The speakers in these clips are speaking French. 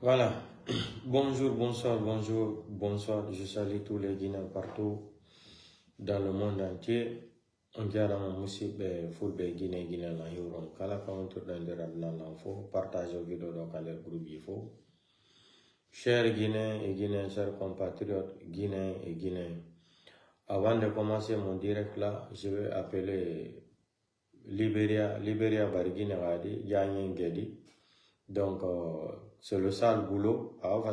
Voilà. Bonjour, bonsoir, bonjour, bonsoir. Je salue tous les Guinéens partout dans le monde entier. On dirait que musique full be Guinée la yoron. Kala kauntu d'indira l'enfant. Partage la vidéo dans le groupe il faut. Chers Guinéens et Guinéens, chers compatriotes Guinéens et Guinéens. Avant de commencer mon direct là, je vais appeler Libéria Barguine Radi, Yanyen Gedi. Donc, c'est le sale boulot. Après,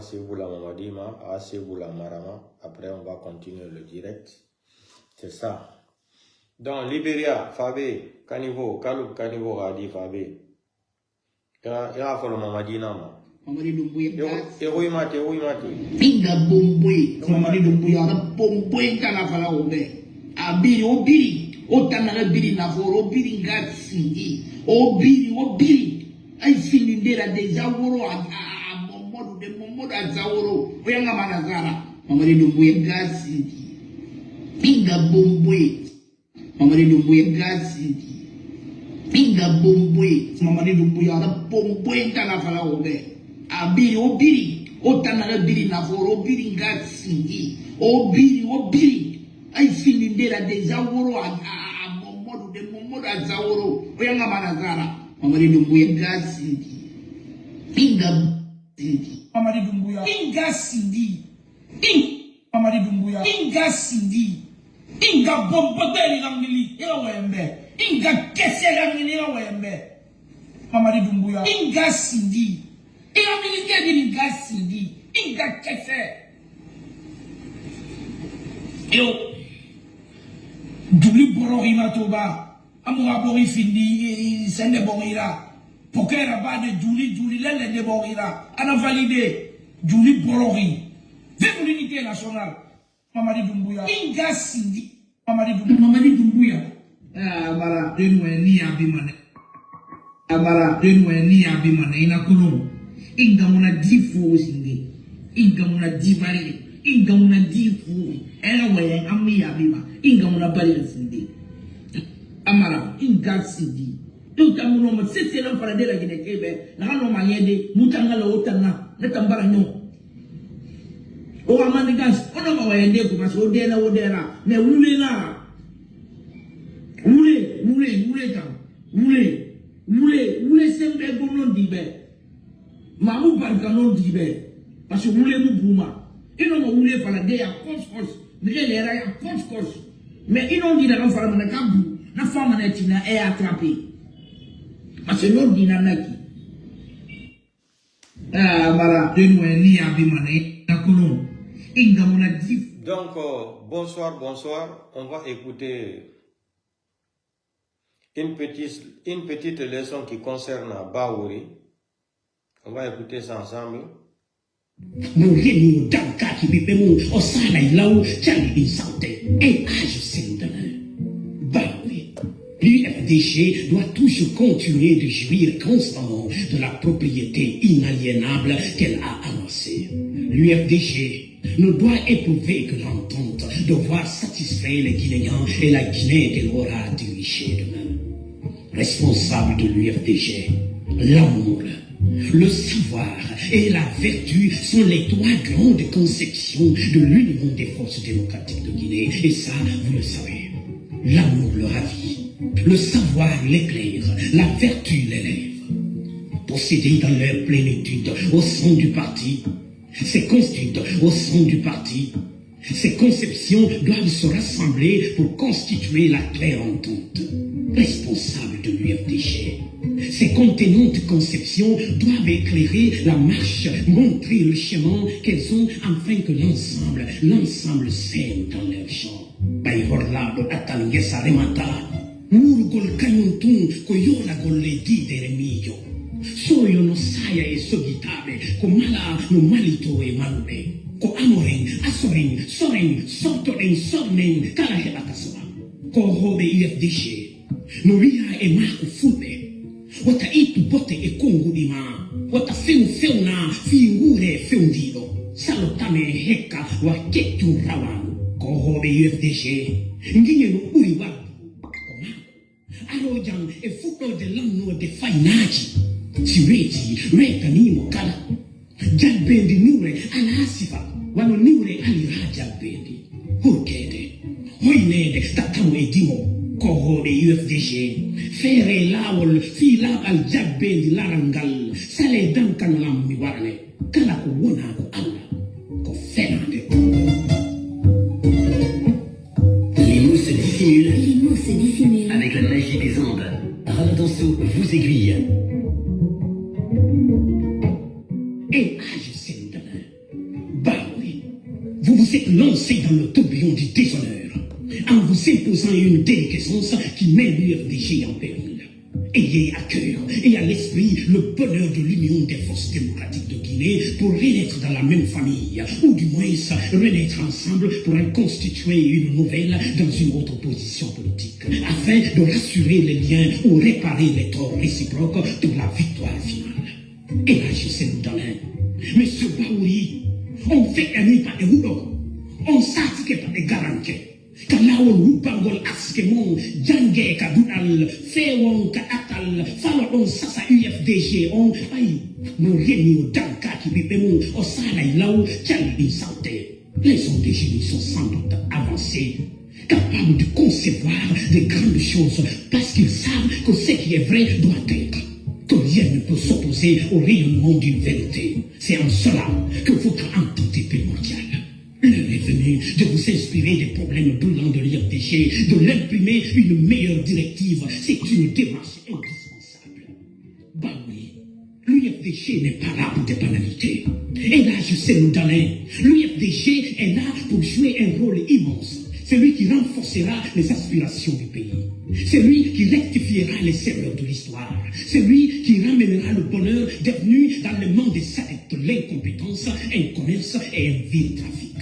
on va continuer le direct. C'est ça. Donc, Libéria, Fabé, Kanivo, Kaloub Kanivo Radi, Fabé. Il y a fait le Mamadina. Mamadi Dumbuya Erouimate. Inga Bumbui, Mamadi Dumbuya, Bumbui Tanafala Obe. Abiri, Obiri, Otanara Biri Navoro, Obiri Gatsi, Obiri. I feel in there de Zaworo, Momodu de Momoda Zaworo, Oyanga Manazara, Mamadi Dumbuya Gatsi, Inga Bumbui, Mamadi Dumbuya Gatsi, Inga Bumbui, Mamadi Dumbuya, Bumbui Tanafala Obe. Abiri, Obiri, Otanara Biri Navoro, Obiri Gatsi, Obiri. I feel in there de Zaworo, Momodu de Momoda Zaworo, Oyanga Manazara. Mamadi Dumbuya Gatsi, Inga Mamadi Dumbuya, Inga Sindi, Mamadi Dumbuya, Inga Sindi, Inga Bombodeli Langili, Wembe, Inga Kesse Langili, Wembe, Mamadi Dumbuya, Inga Sindi, Inga Sindi, Inga Kesse. Yo, Dubli Bororima Toba. Amoura bori fini, sende borira. Pokera ba de Juli, lele de borira. Ana validé, Juli borori. Vive l'unité nationale. Mamadi Dumbuya. Inga Sindi. Mamadi Dumbuya. Abara, denwe ni abimane. Ina kolom. Inga muna difu sindi. Inga muna divari. Inga muna difu. Era we ami abima. Inga muna bari sindi. Amara, Inga Sidi. Donc, on c'est l'enfant de la Guinée, on m'a aidé, Moutanga la Otana, le Tambaragnon. Au Ramanigas, on m'a aidé pour passer au Dela, mais roulez là. Roulez, c'est un bon nom d'Ibé. Mamou Barganon d'Ibé. Parce que roulez nous Bouma. Ils n'ont pas roulé par la dé à Cos, mais il est à Cos. Mais ils n'ont dit dans l'enfant de Kabou. La femme est attrapée. Parce que l'autre dit Nanaki. Donc, bonsoir. On va écouter une petite leçon qui concerne Baouri. On va écouter ça ensemble. L'UFDG doit toujours continuer de jouir constamment de la propriété inaliénable qu'elle a amassée. L'UFDG ne doit éprouver que l'entente de voir satisfaire les Guinéens et la Guinée qu'elle aura dirigée demain. Responsable de l'UFDG, l'amour, le savoir et la vertu sont les trois grandes conceptions de l'Union des forces démocratiques de Guinée. Et ça, vous le savez, l'amour le ravit. Le savoir l'éclaire, la vertu l'élève. Possédés dans leur plénitude au sein du parti, ces constituent au sein du parti, ces conceptions doivent se rassembler pour constituer la claire entente. Responsable de l'UFDG, ces contenantes conceptions doivent éclairer la marche, montrer le chemin qu'elles ont afin que l'ensemble sème dans leur champ. Baïhorlab Atalingesa Remata. Murugol kanyuntun koyola golle didere miyo. Soyo no saya e sogitabe ko mala no malito e malube. Ko amoren, asoren, soren, kala hebata soa. Ko hobe IFDG. No ria e mako fube. Wata itu bote e kongu di ma. Wata feu na fingure feundido. Salotame heka wa ketu rawan. Ko hobe IFDG. Nginye no uriwa. Arojang e fuko de lanno de fainaji. Sireti, reka ni mokala. Jalbendi niure ala asifa wano niure alira jalbendi hurkede hoynede tatamu edimo kohoɓe UFDG feere laawol fii laaɓal jabbendi larangal sale dankan lammi warane kala ko wona ko Allah ko fenade. Les mots se dissimulent avec la magie des ondes. Raladanso vous aiguille. Et je sais Baoui, vous vous êtes lancé dans le tourbillon du déshonneur en vous imposant une déliquescence qui met l'UFDG en péril. Ayez à cœur et à l'esprit le bonheur de l'union des forces démocratiques de Guinée pour renaître dans la même famille, ou du moins renaître ensemble pour en constituer une nouvelle dans une autre position politique, afin de rassurer les liens ou réparer les torts réciproques pour la victoire finale. Et là, je sais nous donner. Monsieur Baouri, on fait un pas de rouleau, on s'attique pas de garantie. Kalawol wupangol aske mon jange ka dunal fewon ka atal fawa on sasa UFDG on ay no reni o danka ki bibe mon o sala ilaw chalbi santé. Les hommes des génies sont sans doute avancés, capables de concevoir de grandes choses parce qu'ils savent que ce qui est vrai doit être, que rien ne peut s'opposer au rayonnement d'une vérité. C'est en cela que votre entente est primordiale. L'heure est venue de vous inspirer des problèmes brûlants de l'UFDG, de l'imprimer une meilleure directive. C'est une démarche indispensable. Bah oui, l'UFDG n'est pas là pour des banalités. Et là, je sais nous donner. L'UFDG est là pour jouer un rôle immense. C'est lui qui renforcera les aspirations du pays. C'est lui qui rectifiera les erreurs de l'histoire. C'est lui qui ramènera le bonheur devenu dans le monde des adeptes de l'incompétence, un commerce et un vil trafic.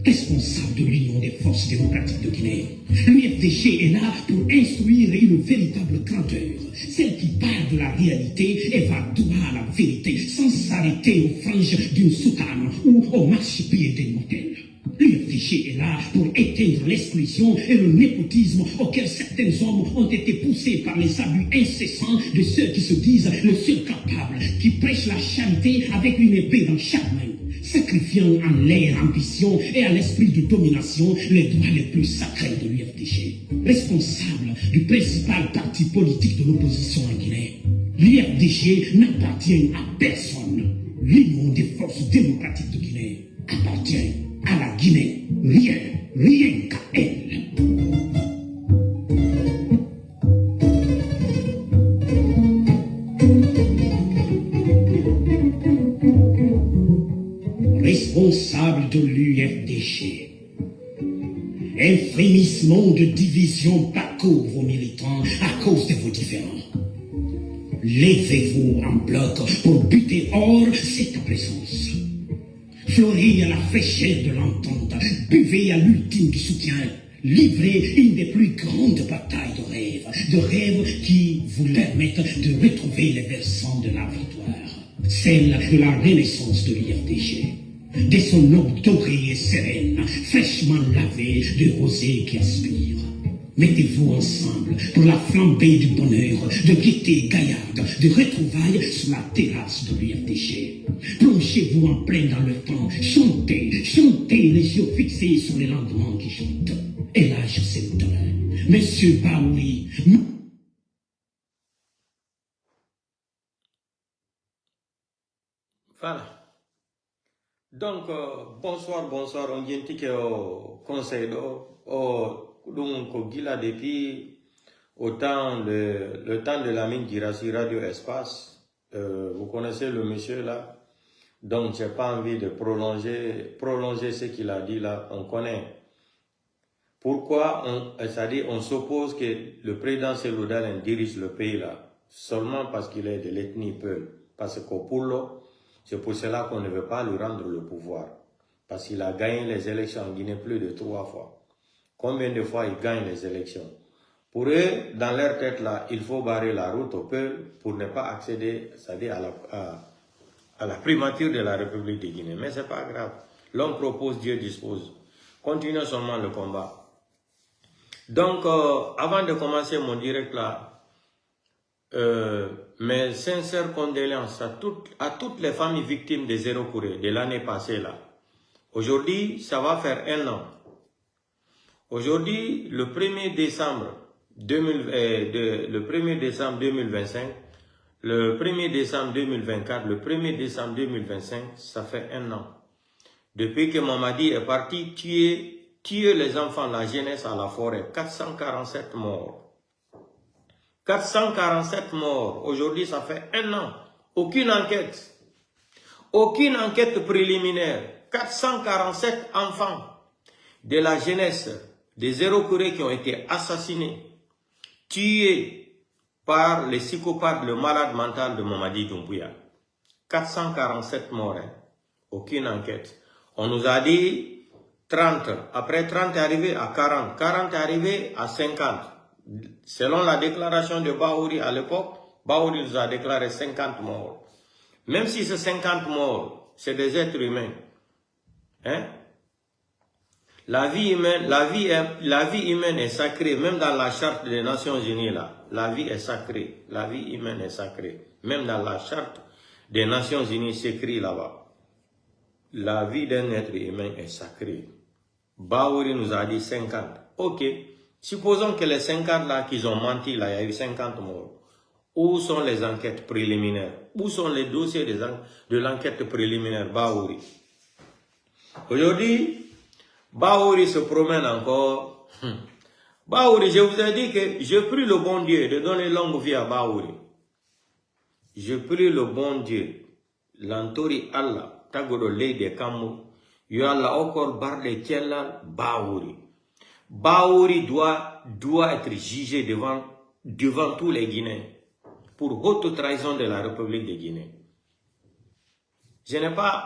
Responsable de l'Union des forces démocratiques de Guinée, l'UFDG est là pour instruire une véritable grandeur, celle qui part de la réalité et va droit à la vérité, sans s'arrêter aux franges d'une soutane ou au marchepied des mortels. L'UFDG est là pour éteindre l'exclusion et le népotisme auquel certains hommes ont été poussés par les abus incessants de ceux qui se disent le seul capable, qui prêchent la charité avec une épée dans chaque main, sacrifiant en leur ambition et à l'esprit de domination les droits les plus sacrés de l'UFDG. Responsable du principal parti politique de l'opposition en Guinée, l'UFDG n'appartient à personne. L'Union des forces démocratiques de Guinée appartient à la Guinée, rien qu'à elle. Responsable de l'UFDG, un frémissement de division parcourt vos militants à cause de vos différends. Levez-vous en bloc pour buter hors cette présence. Fleurir à la fraîcheur de l'entente, buvez à l'ultime du soutien, livrez une des plus grandes batailles de rêves qui vous permettent de retrouver les versants de la victoire, celle de la renaissance de l'UFDG, de son eau dorée et sereine, fraîchement lavée de rosée qui aspire. Mettez-vous ensemble pour la flambée du bonheur, de gaieté gaillarde, de retrouvailles sur la terrasse de l'UFDG. Plongez-vous en plein dans le temps, chantez, chantez les yeux fixés sur les lendemains qui chantent. Et là, je sais le temps. Monsieur Baouri. Voilà. Donc, bonsoir, on vient au conseil donc depuis le temps de la mine Girassi Radio Espace. Vous connaissez le monsieur là, donc j'ai pas envie de prolonger ce qu'il a dit là. On connaît pourquoi c'est-à-dire on s'oppose que le président Seloudalen dirige le pays là seulement parce qu'il est de l'ethnie Peul, parce qu'au Poulo, c'est pour cela qu'on ne veut pas lui rendre le pouvoir, parce qu'il a gagné les élections en Guinée plus de 3 fois. Combien de fois ils gagnent les élections? Pour eux, dans leur tête là, il faut barrer la route au peuple pour ne pas accéder, c'est-à-dire à la primature de la République de Guinée. Mais c'est pas grave. L'homme propose, Dieu dispose. Continuons seulement le combat. Donc, avant de commencer mon direct là, mes sincères condoléances à toutes les familles victimes des Zéro Courrier de l'année passée là. Aujourd'hui, ça va faire 1 an. Aujourd'hui, le 1er décembre 2025, le 1er décembre 2024, le 1er décembre 2025, ça fait 1 an. Depuis que Mamadi est parti tuer les enfants, la jeunesse à la forêt, 447 morts. 447 morts. Aujourd'hui, ça fait 1 an. Aucune enquête préliminaire. 447 enfants de la jeunesse, des Zéro Courrier qui ont été assassinés, tués par les psychopathes, le malade mental de Mamadi Doumbouya. 447 morts. Hein. Aucune enquête. On nous a dit 30. Après 30 est arrivé à 40. 40 est arrivé à 50. Selon la déclaration de Bahouri à l'époque, Bahouri nous a déclaré 50 morts. Même si ces 50 morts, c'est des êtres humains. Hein? La vie humaine est sacrée, même dans la charte des Nations Unies là. La vie est sacrée. La vie humaine est sacrée. Même dans la charte des Nations Unies, c'est écrit là-bas. La vie d'un être humain est sacrée. Bahouri nous a dit 50. Ok. Supposons que les 50 là qu'ils ont menti là, il y a eu 50 morts. Où sont les enquêtes préliminaires? Où sont les dossiers de l'enquête préliminaire Bahouri? Aujourd'hui, Bahouri se promène encore. Bahouri, je vous ai dit que je prie le bon Dieu de donner longue vie à Bahouri. Je prie le bon Dieu. L'antori Allah, tagodo leide kamu, yo Allah okor barde tiella Bahouri. Bahouri doit être jugé devant tous les Guinéens pour haute trahison de la République de Guinée.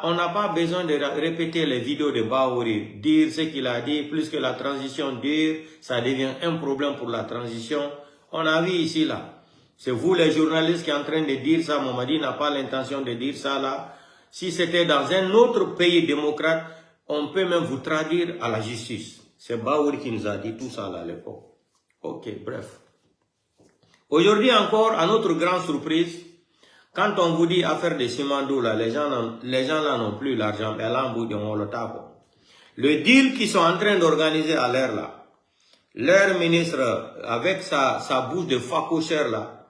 On n'a pas besoin de répéter les vidéos de Bahouri, dire ce qu'il a dit, plus que la transition dure, ça devient un problème pour la transition. On a vu ici là. C'est vous les journalistes qui êtes en train de dire ça. Mamadi n'a pas l'intention de dire ça là. Si c'était dans un autre pays démocrate, on peut même vous traduire à la justice. C'est Bahouri qui nous a dit tout ça là à l'époque. Ok, bref. Aujourd'hui encore, à notre grande surprise, quand on vous dit affaire de Simandou, là, les gens là n'ont plus l'argent. Le deal qu'ils sont en train d'organiser à l'air là, leur ministre, avec sa bouche de facochère là,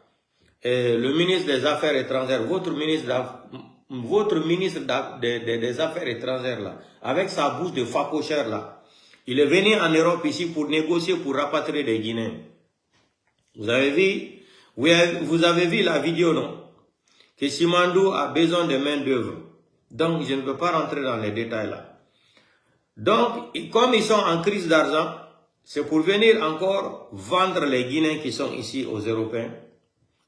et le ministre des Affaires étrangères, votre ministre des Affaires étrangères là, avec sa bouche de facochère là, il est venu en Europe ici pour négocier, pour rapatrier des Guinéens. Vous avez vu la vidéo, non? Que Simandou a besoin de main d'œuvre. Donc, je ne peux pas rentrer dans les détails là. Donc, comme ils sont en crise d'argent, c'est pour venir encore vendre les Guinéens qui sont ici aux Européens,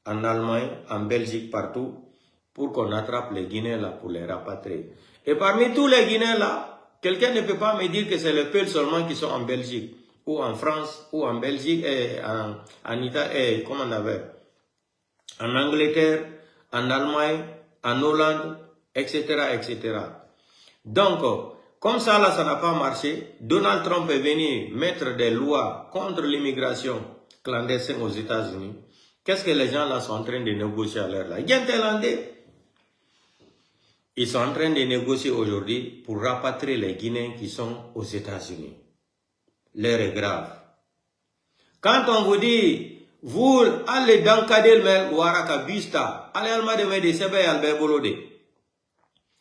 en Allemagne, en Belgique, partout, pour qu'on attrape les Guinéens là pour les rapatrier. Et parmi tous les Guinéens là, quelqu'un ne peut pas me dire que c'est les Peuls seulement qui sont en Belgique, ou en France, ou en Belgique, et en Italie, comment on avait, en Angleterre, en Allemagne, en Hollande, etc., etc. Donc, comme ça, là, ça n'a pas marché. Donald Trump est venu mettre des lois contre l'immigration clandestine aux États-Unis. Qu'est-ce que les gens là sont en train de négocier à l'heure là? Ils sont en train de négocier aujourd'hui pour rapatrier les Guinéens qui sont aux États-Unis. L'heure est grave. Quand on vous dit, vous allez dans Kadel Waraka Bista, allez alma de Sebe Albert Bolode.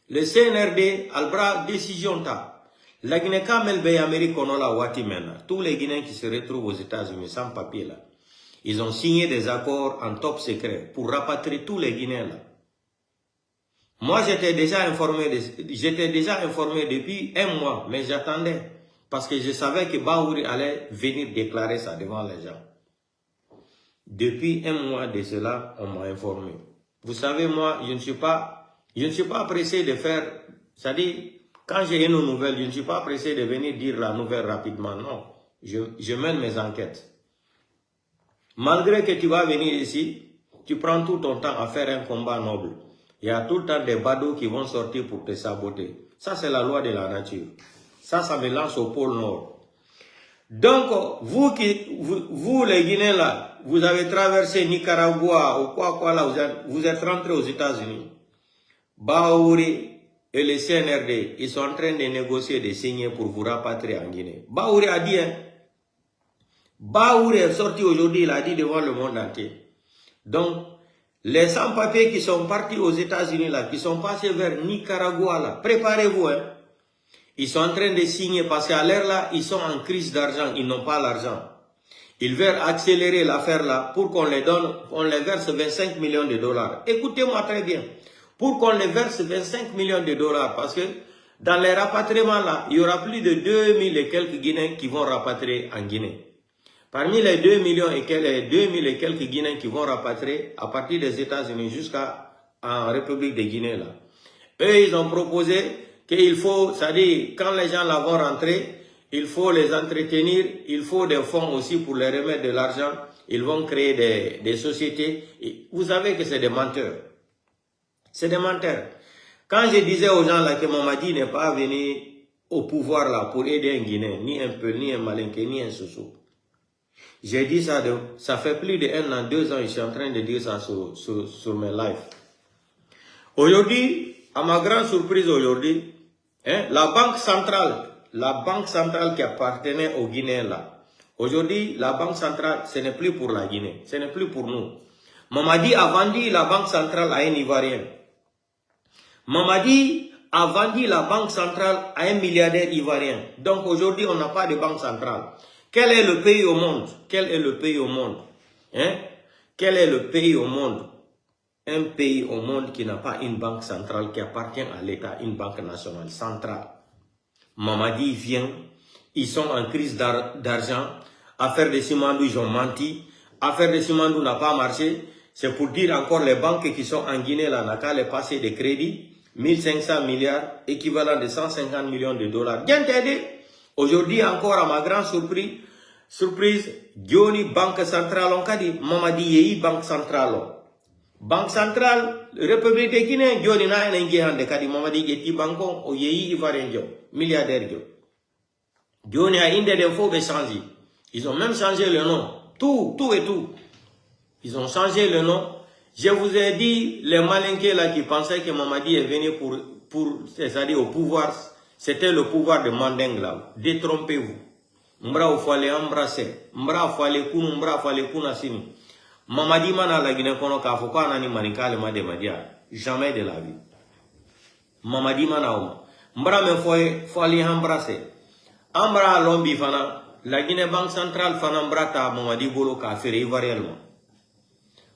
Le CNRD, Albra décision ta. La Guinée Kamel Bay Amérique Konola Watimena. Tous les Guinéens qui se retrouvent aux États-Unis sans papier là. Ils ont signé des accords en top secret pour rapatrier tous les Guinéens là. Moi j'étais déjà informé depuis 1 mois, mais j'attendais. Parce que je savais que Bahouri allait venir déclarer ça devant les gens. Depuis 1 mois de cela, on m'a informé. Vous savez, moi, je ne suis pas pressé de faire, c'est-à-dire, quand j'ai une nouvelle, je ne suis pas pressé de venir dire la nouvelle rapidement, non. Je mène mes enquêtes. Malgré que tu vas venir ici, tu prends tout ton temps à faire un combat noble. Il y a tout le temps des badauds qui vont sortir pour te saboter. Ça, c'est la loi de la nature. Ça me lance au pôle Nord. Donc, vous les Guinéens là, vous avez traversé Nicaragua ou quoi là, vous êtes rentré aux États-Unis. Baouri et le CNRD, ils sont en train de négocier, de signer pour vous rapatrier en Guinée. Baouri a dit, hein, Baouri est sorti aujourd'hui, il a dit devant le monde entier. Donc, les sans-papiers qui sont partis aux États-Unis là, qui sont passés vers Nicaragua là, préparez-vous, hein. Ils sont en train de signer parce qu'à l'heure là, ils sont en crise d'argent, ils n'ont pas l'argent. Ils veulent accélérer l'affaire là pour qu'on les donne, on les verse 25 millions de dollars. Écoutez-moi très bien. Pour qu'on les verse 25 millions de dollars, parce que dans les rapatriements là, il y aura plus de 2000 et quelques Guinéens qui vont rapatrier en Guinée. Parmi les 2 millions et quelques, 2000 et quelques Guinéens qui vont rapatrier à partir des États-Unis jusqu'à en République de Guinée là, eux ils ont proposé qu'il faut, c'est-à-dire quand les gens là vont rentrer, il faut les entretenir, il faut des fonds aussi pour les remettre de l'argent, ils vont créer des sociétés. Et vous savez que c'est des menteurs. C'est des menteurs. Quand je disais aux gens là que Mamadi n'est pas venu au pouvoir là pour aider un Guinéen, ni un peu, ni un Malinké, ni un Soso. J'ai dit ça, ça fait plus de 1 an, 2 ans, je suis en train de dire ça sur mes lives. Aujourd'hui, à ma grande surprise aujourd'hui, hein, la banque centrale qui appartenait aux Guinéens là, aujourd'hui, la banque centrale, ce n'est plus pour la Guinée, ce n'est plus pour nous. Mamadi a vendu la banque centrale à un Ivoirien. Mamadi a vendu la banque centrale à un milliardaire ivoirien. Donc aujourd'hui, on n'a pas de banque centrale. Quel est le pays au monde? Quel est le pays au monde? Hein? Quel est le pays au monde? Un pays au monde qui n'a pas une banque centrale qui appartient à l'État, une banque nationale centrale. Mamadi vient, ils sont en crise d'argent. Affaire de Simandou, ils ont menti. Affaire de Simandou n'a pas marché. C'est pour dire encore les banques qui sont en Guinée, là, n'a qu'à les passer des crédits. 1500 milliards, équivalent de 150 millions de dollars. Bien t'aider. Aujourd'hui, encore à ma grande surprise, Dioni, Banque Centrale, on a dit, Mamadi Yehi, Banque Centrale. Banque Centrale, République de Guinée, Dioni na en Ngehande, kadi Mamadi Geti Bankon, o Yehi Ivoirien, milliardaire. Dioni a inde des faux changer. Ils ont même changé le nom. Tout et tout. Ils ont changé le nom. Je vous ai dit, les Malinké là qui pensaient que Mamadi est venu pour c'est-à-dire au pouvoir, c'était le pouvoir de Mandeng là. Détrompez-vous. Mbra ou fallait embrasser. Mbra fallait kunu, mbra fallait kunasini. Mamadi mana la Guinée kono kafoka nani manikale made madia. Jamais de la vie. Mamadi mana oma. Mbra me fallait embrasser. Ambra lombi fana. La Guinée Banque Centrale fana mbra ta Mamadi bolo ka faire ivoiriellement.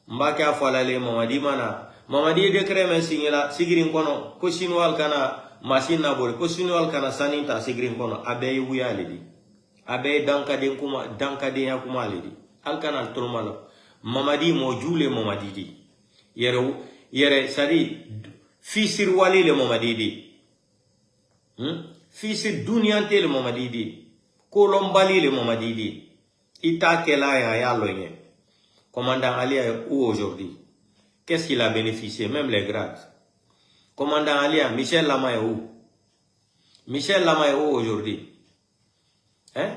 Mbaki a falale Mamadi mana. Mamadi décret men signé la sigirin kono ko chinois kana machine na bori ko chinois kana saninta sigirin kono abe wuya ledi. Abe dankade kuma dankade ya kuma ledi. Al kana tolmalo. Mamadi mo jule Mamadi di. Yere sadi fisir wali le Mamadi di. Fisir dunyante le Mamadi di. Kolombali le Mamadi di. Ita kela ya loyen. Commandant Ali est où aujourd'hui? Qu'est-ce qu'il a bénéficié? Même les grades. Commandant Ali, Michel Lama est où? Michel Lama est où aujourd'hui? Hein?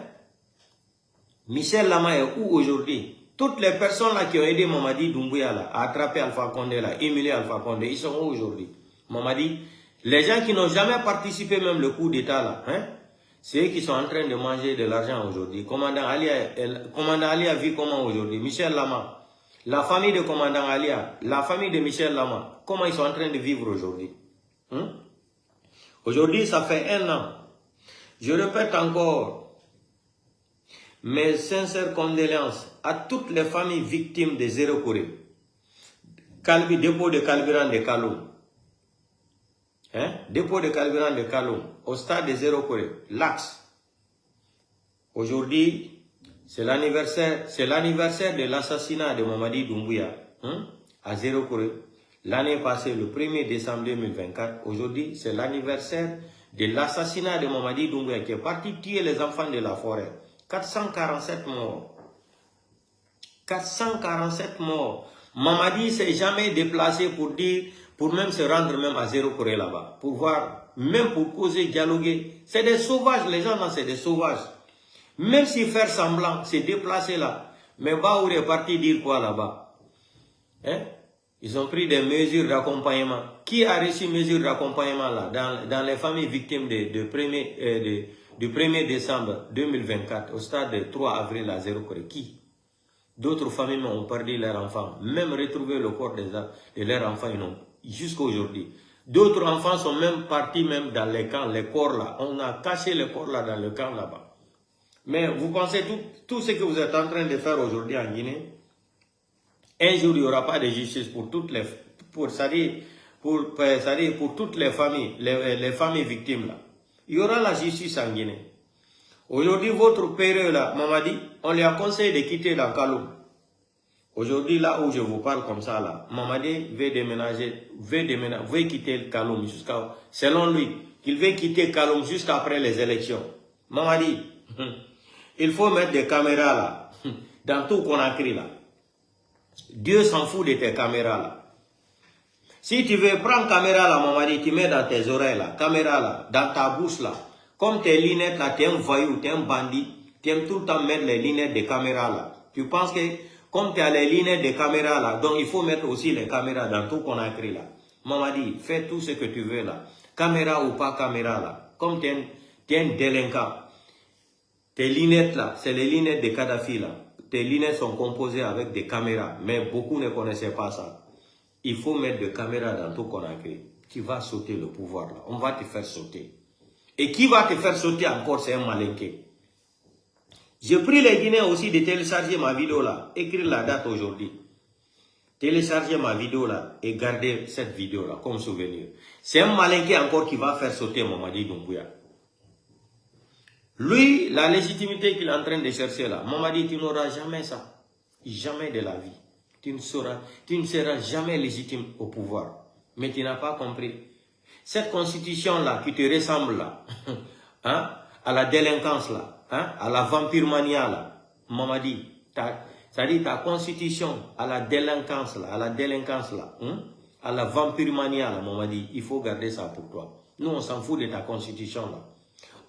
Michel Lama est où aujourd'hui? Toutes les personnes là qui ont aidé Mamadi Doumbouya là, à attraper Alpha Condé là, émuler Alpha Condé, ils sont où aujourd'hui? Mamadi, les gens qui n'ont jamais participé même le coup d'état là, hein? C'est eux qui sont en train de manger de l'argent aujourd'hui. Commandant Ali a vu comment aujourd'hui? Michel Lama, la famille de Commandant Ali, la famille de Michel Lama, comment ils sont en train de vivre aujourd'hui? Aujourd'hui, ça fait 1 an. Je répète encore, mes sincères condoléances à toutes les familles victimes des Zéro Corée. Dépôt de carburant de Kalou. Hein? Dépôt de carburant de Kalou, au stade de Zéro Corée, l'axe. Aujourd'hui, c'est l'anniversaire de l'assassinat de Mamadi Doumbouya, à Zéro Corée. L'année passée, le 1er décembre 2024, aujourd'hui, c'est l'anniversaire de l'assassinat de Mamadi Doumbouya qui est parti tuer les enfants de la forêt. 447 morts. 447 morts. Mamadi s'est jamais déplacé pour même se rendre même à Zéro Corée là-bas. Pour voir, même pour causer, dialoguer. C'est des sauvages, les gens là, c'est des sauvages. Même si faire semblant, se déplacer là, Mais Baour est parti dire quoi là-bas? Hein? Ils ont pris des mesures d'accompagnement. Qui a reçu mesures d'accompagnement là dans les familles victimes du 1er décembre 2024 au stade de 3 avril à 0 Corée? Qui? D'autres familles ont perdu leurs enfants. Même retrouver le corps de leurs enfants, ils n'ont jusqu'à aujourd'hui. D'autres enfants sont même partis même dans les camps, les corps là. On a caché les corps là dans le camp là-bas. Mais vous pensez tout ce que vous êtes en train de faire aujourd'hui en Guinée, un jour il n'y aura pas de justice pour toutes les, pour toutes les familles, les familles victimes là. Il y aura la justice en Guinée. Aujourd'hui, votre père là, Mamadi, on lui a conseillé de quitter la Kaloum. Aujourd'hui, là où je vous parle comme ça là, Mamadi veut déménager, veut quitter le Kaloum jusqu'à, selon lui, qu'il veut quitter Kaloum jusqu'après les élections. Mamadi, il faut mettre des caméras là, dans tout Conakry là. Dieu s'en fout de tes caméras là. Si tu veux prendre caméra là, Mamadi, tu mets dans tes oreilles là, caméra là, dans ta bouche là. Comme tes lunettes là, tu es un voyou, tu es un bandit, tu aimes tout le temps mettre les lunettes de caméra là. Tu penses que comme tu as les lunettes de caméra là, donc il faut mettre aussi les caméras dans tout Conakry là. Mamadi, fais tout ce que tu veux là. Caméra ou pas caméra là. Comme tu es un délinquant. Tes lunettes là, c'est les lunettes de Kadhafi là. Tes lunettes sont composées avec des caméras, mais beaucoup ne connaissaient pas ça. Il faut mettre des caméras dans tout Conakry. Tu vas sauter le pouvoir là. On va te faire sauter. Et qui va te faire sauter encore, c'est un malinqué. J'ai pris les Guinéens aussi de télécharger ma vidéo là, écrire la date aujourd'hui. Télécharger ma vidéo là et garder cette vidéo là comme souvenir. C'est un malinqué encore qui va faire sauter Mamadi Doumbouya. Lui, la légitimité qu'il est en train de chercher là, Mamadi, tu n'auras jamais ça. Jamais de la vie. Tu ne seras jamais légitime au pouvoir. Mais tu n'as pas compris. Cette constitution-là qui te ressemble là, hein, à la délinquance là, hein, à la vampirmania là, Mamadi, c'est-à-dire ta constitution à la délinquance là, hein, à la vampirmania là, Mamadi, il faut garder ça pour toi. Nous, on s'en fout de ta constitution là.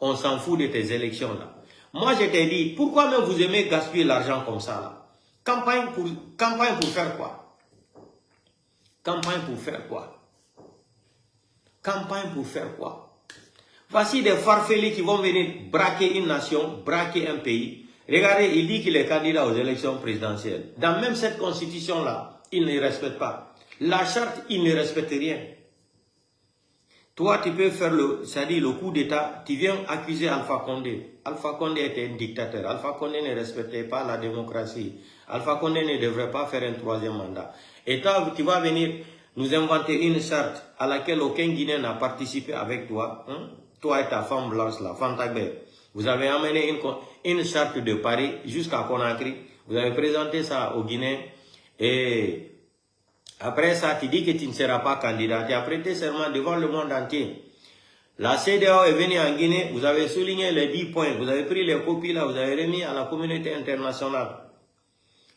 On s'en fout de tes élections là. Moi, je t'ai dit, pourquoi même vous aimez gaspiller l'argent comme ça là? Campagne pour faire quoi? Campagne pour faire quoi? Campagne pour faire quoi? Voici des farfelis qui vont venir braquer une nation, braquer un pays. Regardez, il dit qu'il est candidat aux élections présidentielles. Dans même cette constitution-là, il ne respecte pas. La charte, il ne respecte rien. Toi, tu peux faire le coup d'État, tu viens accuser Alpha Condé. Alpha Condé était un dictateur. Alpha Condé ne respectait pas la démocratie. Alpha Condé ne devrait pas faire un 3e mandat. Et toi, tu vas venir nous inventer une charte à laquelle aucun Guinéen n'a participé avec toi. Hein? Toi et ta femme blanche, la Fantagbe. Vous avez amené une charte de Paris jusqu'à Conakry. Vous avez présenté ça aux Guinéens. Et après ça, tu dis que tu ne seras pas candidat. Tu as prêté serment devant le monde entier. La CEDEAO est venue en Guinée. Vous avez souligné les 10 points. Vous avez pris les copies là. Vous avez remis à la communauté internationale.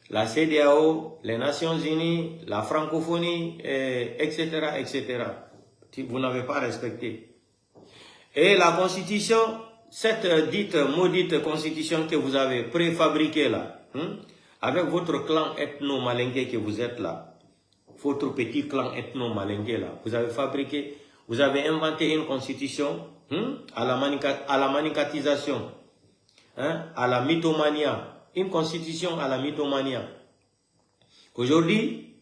La CEDEAO, les Nations Unies, la francophonie, etc., etc. Vous n'avez pas respecté. Et la constitution, cette dite maudite constitution que vous avez préfabriquée là, hein, avec votre clan ethno-malingué que vous êtes là, votre petit clan ethno-malingué là, vous avez fabriqué, vous avez inventé une constitution hein, à la manicatisation, hein, à la mythomania. Une constitution à la mythomania. Aujourd'hui,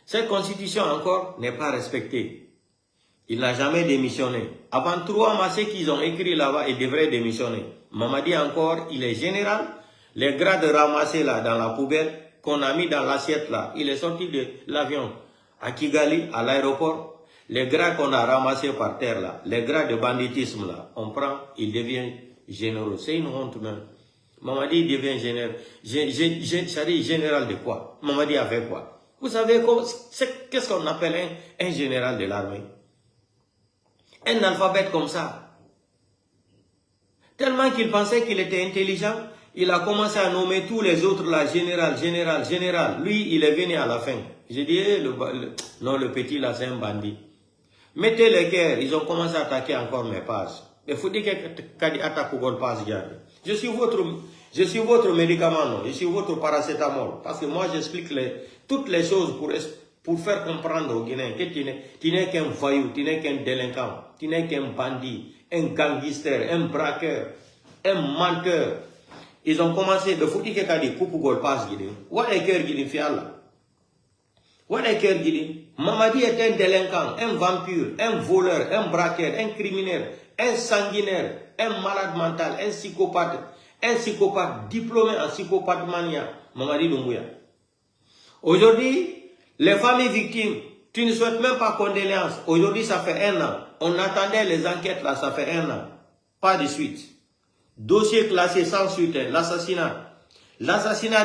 cette constitution encore n'est pas respectée. Il n'a jamais démissionné. Avant 3 mois, ce qu'ils ont écrit là-bas, il devrait démissionner. Mamadi encore, il est général. Les grades ramassés là dans la poubelle, qu'on a mis dans l'assiette là, il est sorti de l'avion à Kigali, à l'aéroport. Les grades qu'on a ramassés par terre là, les grades de banditisme là, on prend, il devient généreux. C'est une honte même. Mamadi devient général de quoi? Mamadi a fait quoi? Vous savez qu'est-ce qu'on appelle un général de l'armée? Un alphabet comme ça. Tellement qu'il pensait qu'il était intelligent, il a commencé à nommer tous les autres là, général. Lui, il est venu à la fin. J'ai dit, non, le petit là, c'est un bandit. Mettez les guerres, ils ont commencé à attaquer encore mes pages. Il faut dire que Kadi attaque au pages. Je Je suis votre médicament, non. Je suis votre paracétamol. Parce que moi, j'explique toutes les choses pour faire comprendre aux Guinéens que tu n'es qu'un voyou, tu n'es qu'un délinquant, tu n'es qu'un bandit, un gangster, un braqueur, un menteur. Ils ont commencé de foutre que des coups pour passe Guinée. What est cœur Guinée fiala? What est cœur Guinée? Mamadi est un délinquant, un vampire, un voleur, un braqueur, un criminel, un sanguinaire, un malade mental, un psychopathe diplômé en psychopathe mania. Mamadi Doumbouya. Aujourd'hui, les familles victimes, tu ne souhaites même pas condoléances. Aujourd'hui, ça fait 1 an. On attendait les enquêtes là, ça fait 1 an. Pas de suite. Dossier classé sans suite, l'assassinat. L'assassinat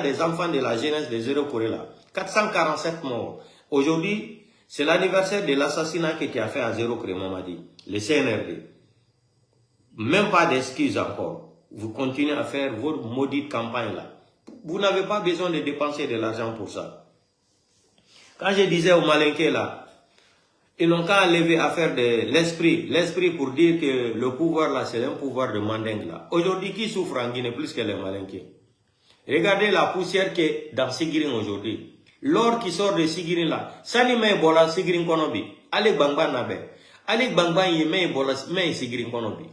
des enfants de la jeunesse de Zéro Corée là. 447 morts. Aujourd'hui, c'est l'anniversaire de l'assassinat que tu as fait à Zéro Corée, Mamadi. Le CNRD. Même pas d'excuses encore. Vous continuez à faire votre maudite campagne là. Vous n'avez pas besoin de dépenser de l'argent pour ça. Quand je disais aux Malinqués là, ils n'ont qu'à enlever à faire de l'esprit. L'esprit pour dire que le pouvoir là, c'est un pouvoir de mandingue là. Aujourd'hui, qui souffre en Guinée plus que les Malinqués? Regardez la poussière qui est dans Sigiring aujourd'hui. L'or qui sort de Sigiring là. Sani me bola Sigiring konobi. Allez bangban nabe. Allez bangban ye me bola me Sigiring konobi.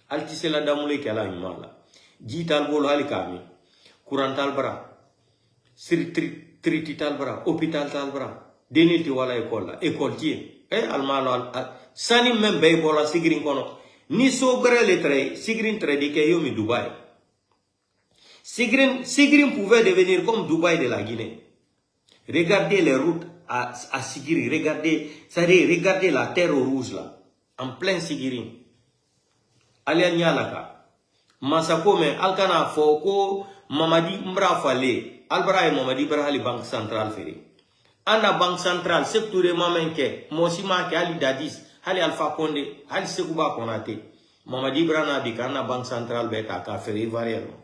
Altise la damoule qui a la là. Jital bolo ali kami. Courant talbra. Triti talbra. Hôpital talbra. Deniti wala école. École tiye. Almalo sani même bay bola Sigiring kono. Ni sogre le trait. Sigiring trade ke yomi Dubaï. Sigiring pouvait devenir comme Dubaï de la Guinée. Regardez les routes à Sigiring. Regardez la terre rouge là. En plein Sigiring. Allez nyalaka. Masako me alkana foko Mamadi mbra fale. Albra et Mamadi brahali banque centrale feri. Anda banque centrale secteur mamenke. Mosima ke ali dadis. Hali Alpha Condé. Hali Sekouba Konate. Mamadi brana bikana banque centrale beta ka feri variément.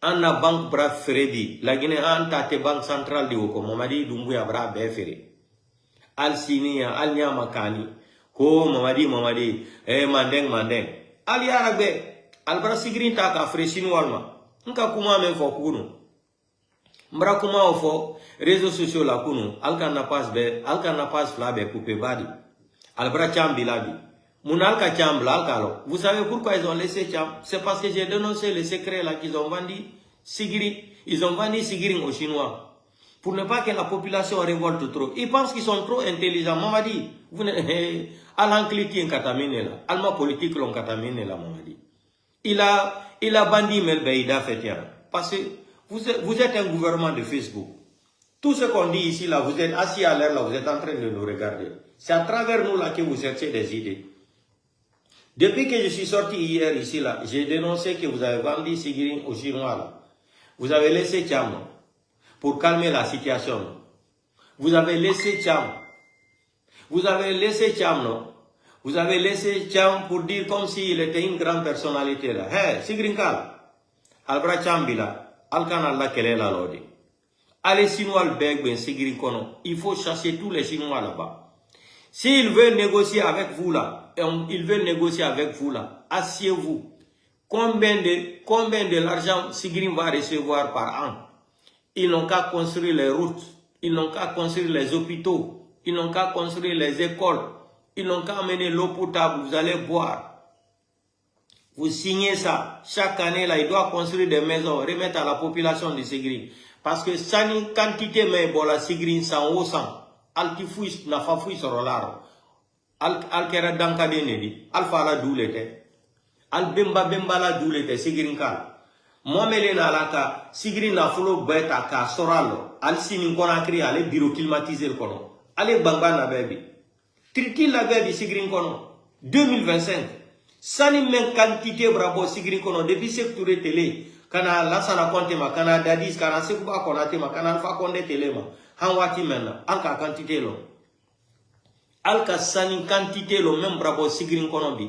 Anna banque bra Freddy, la Guinée anta te banque centrale de Oko, Mamadi Doumbouya bra befere. Al Sinia, al Nyamakani, ko Mamadi, mandeng. Ali Arabe, al bra Sigiring ta ka fresinu walma. Nka kuma men fo kunu. Mbra kuma ofo, réseaux sociaux la kunu, al kan na passe flabe coupe badi. Al bra chambilabi. Mounalka Chambla, Alkalo. Vous savez pourquoi ils ont laissé Cham? C'est parce que j'ai dénoncé le secret là qu'ils ont vendu Sigiring. Ils ont vendu Sigiring aux Chinois. Pour ne pas que la population révolte trop. Ils pensent qu'ils sont trop intelligents. Mamadi, vous n'avez Alancliti en katamine là. Alma politique l'on katamine là, Mamadi. Il a bandit Melbeïda Fetian. Parce que vous êtes un gouvernement de Facebook. Tout ce qu'on dit ici là, vous êtes assis à l'air là, vous êtes en train de nous regarder. C'est à travers nous là que vous cherchez des idées. Depuis que je suis sorti hier ici là, j'ai dénoncé que vous avez vendu Sigiring aux Chinois là. Vous avez laissé Cham pour calmer la situation. Vous avez laissé Cham. Vous avez laissé Cham, non? Vous avez laissé Cham pour dire comme s'il était une grande personnalité là. Hey, Sigiring Kal. Albra Chambila. Alkana la kele la lodi. Allez Chinois le beg ben Sigiring Kono. Il faut chasser tous les Chinois là-bas. S'ils veulent négocier avec vous là, asseyez-vous. Combien de l'argent Sigiring va recevoir par an? Ils n'ont qu'à construire les routes, ils n'ont qu'à construire les hôpitaux, ils n'ont qu'à construire les écoles, ils n'ont qu'à amener l'eau potable, vous allez boire. Vous signez ça. Chaque année là, il doit construire des maisons, remettre à la population de Sigiring. Parce que ça une quantité mais bon la Sigiring sans haut sang. Altifouis na fafouis sur l'art. Al-Kera Dankade Nedi, Al-Fala Doulete, Al-Bemba la Doulete, Sigiring Kal. Moi-Melena Alaka, Sigiring la Folo Beta Ka Soralo, Al-Sinin Konakri, allez bureau climatisé le kono. Allez Bamba na baby. Triti la baby Sigiring Kono. 2025. Sani men quantité bravo Sigiring Kono, depuis secteur télé, kana Lansana Kontema, kana Dadis, kana Sekouba Konatema, kana Alpha Condé Telema, Hanwati Mena, Anka quantité lo. Alka sani quantité le même bravo Sigiring Konobi.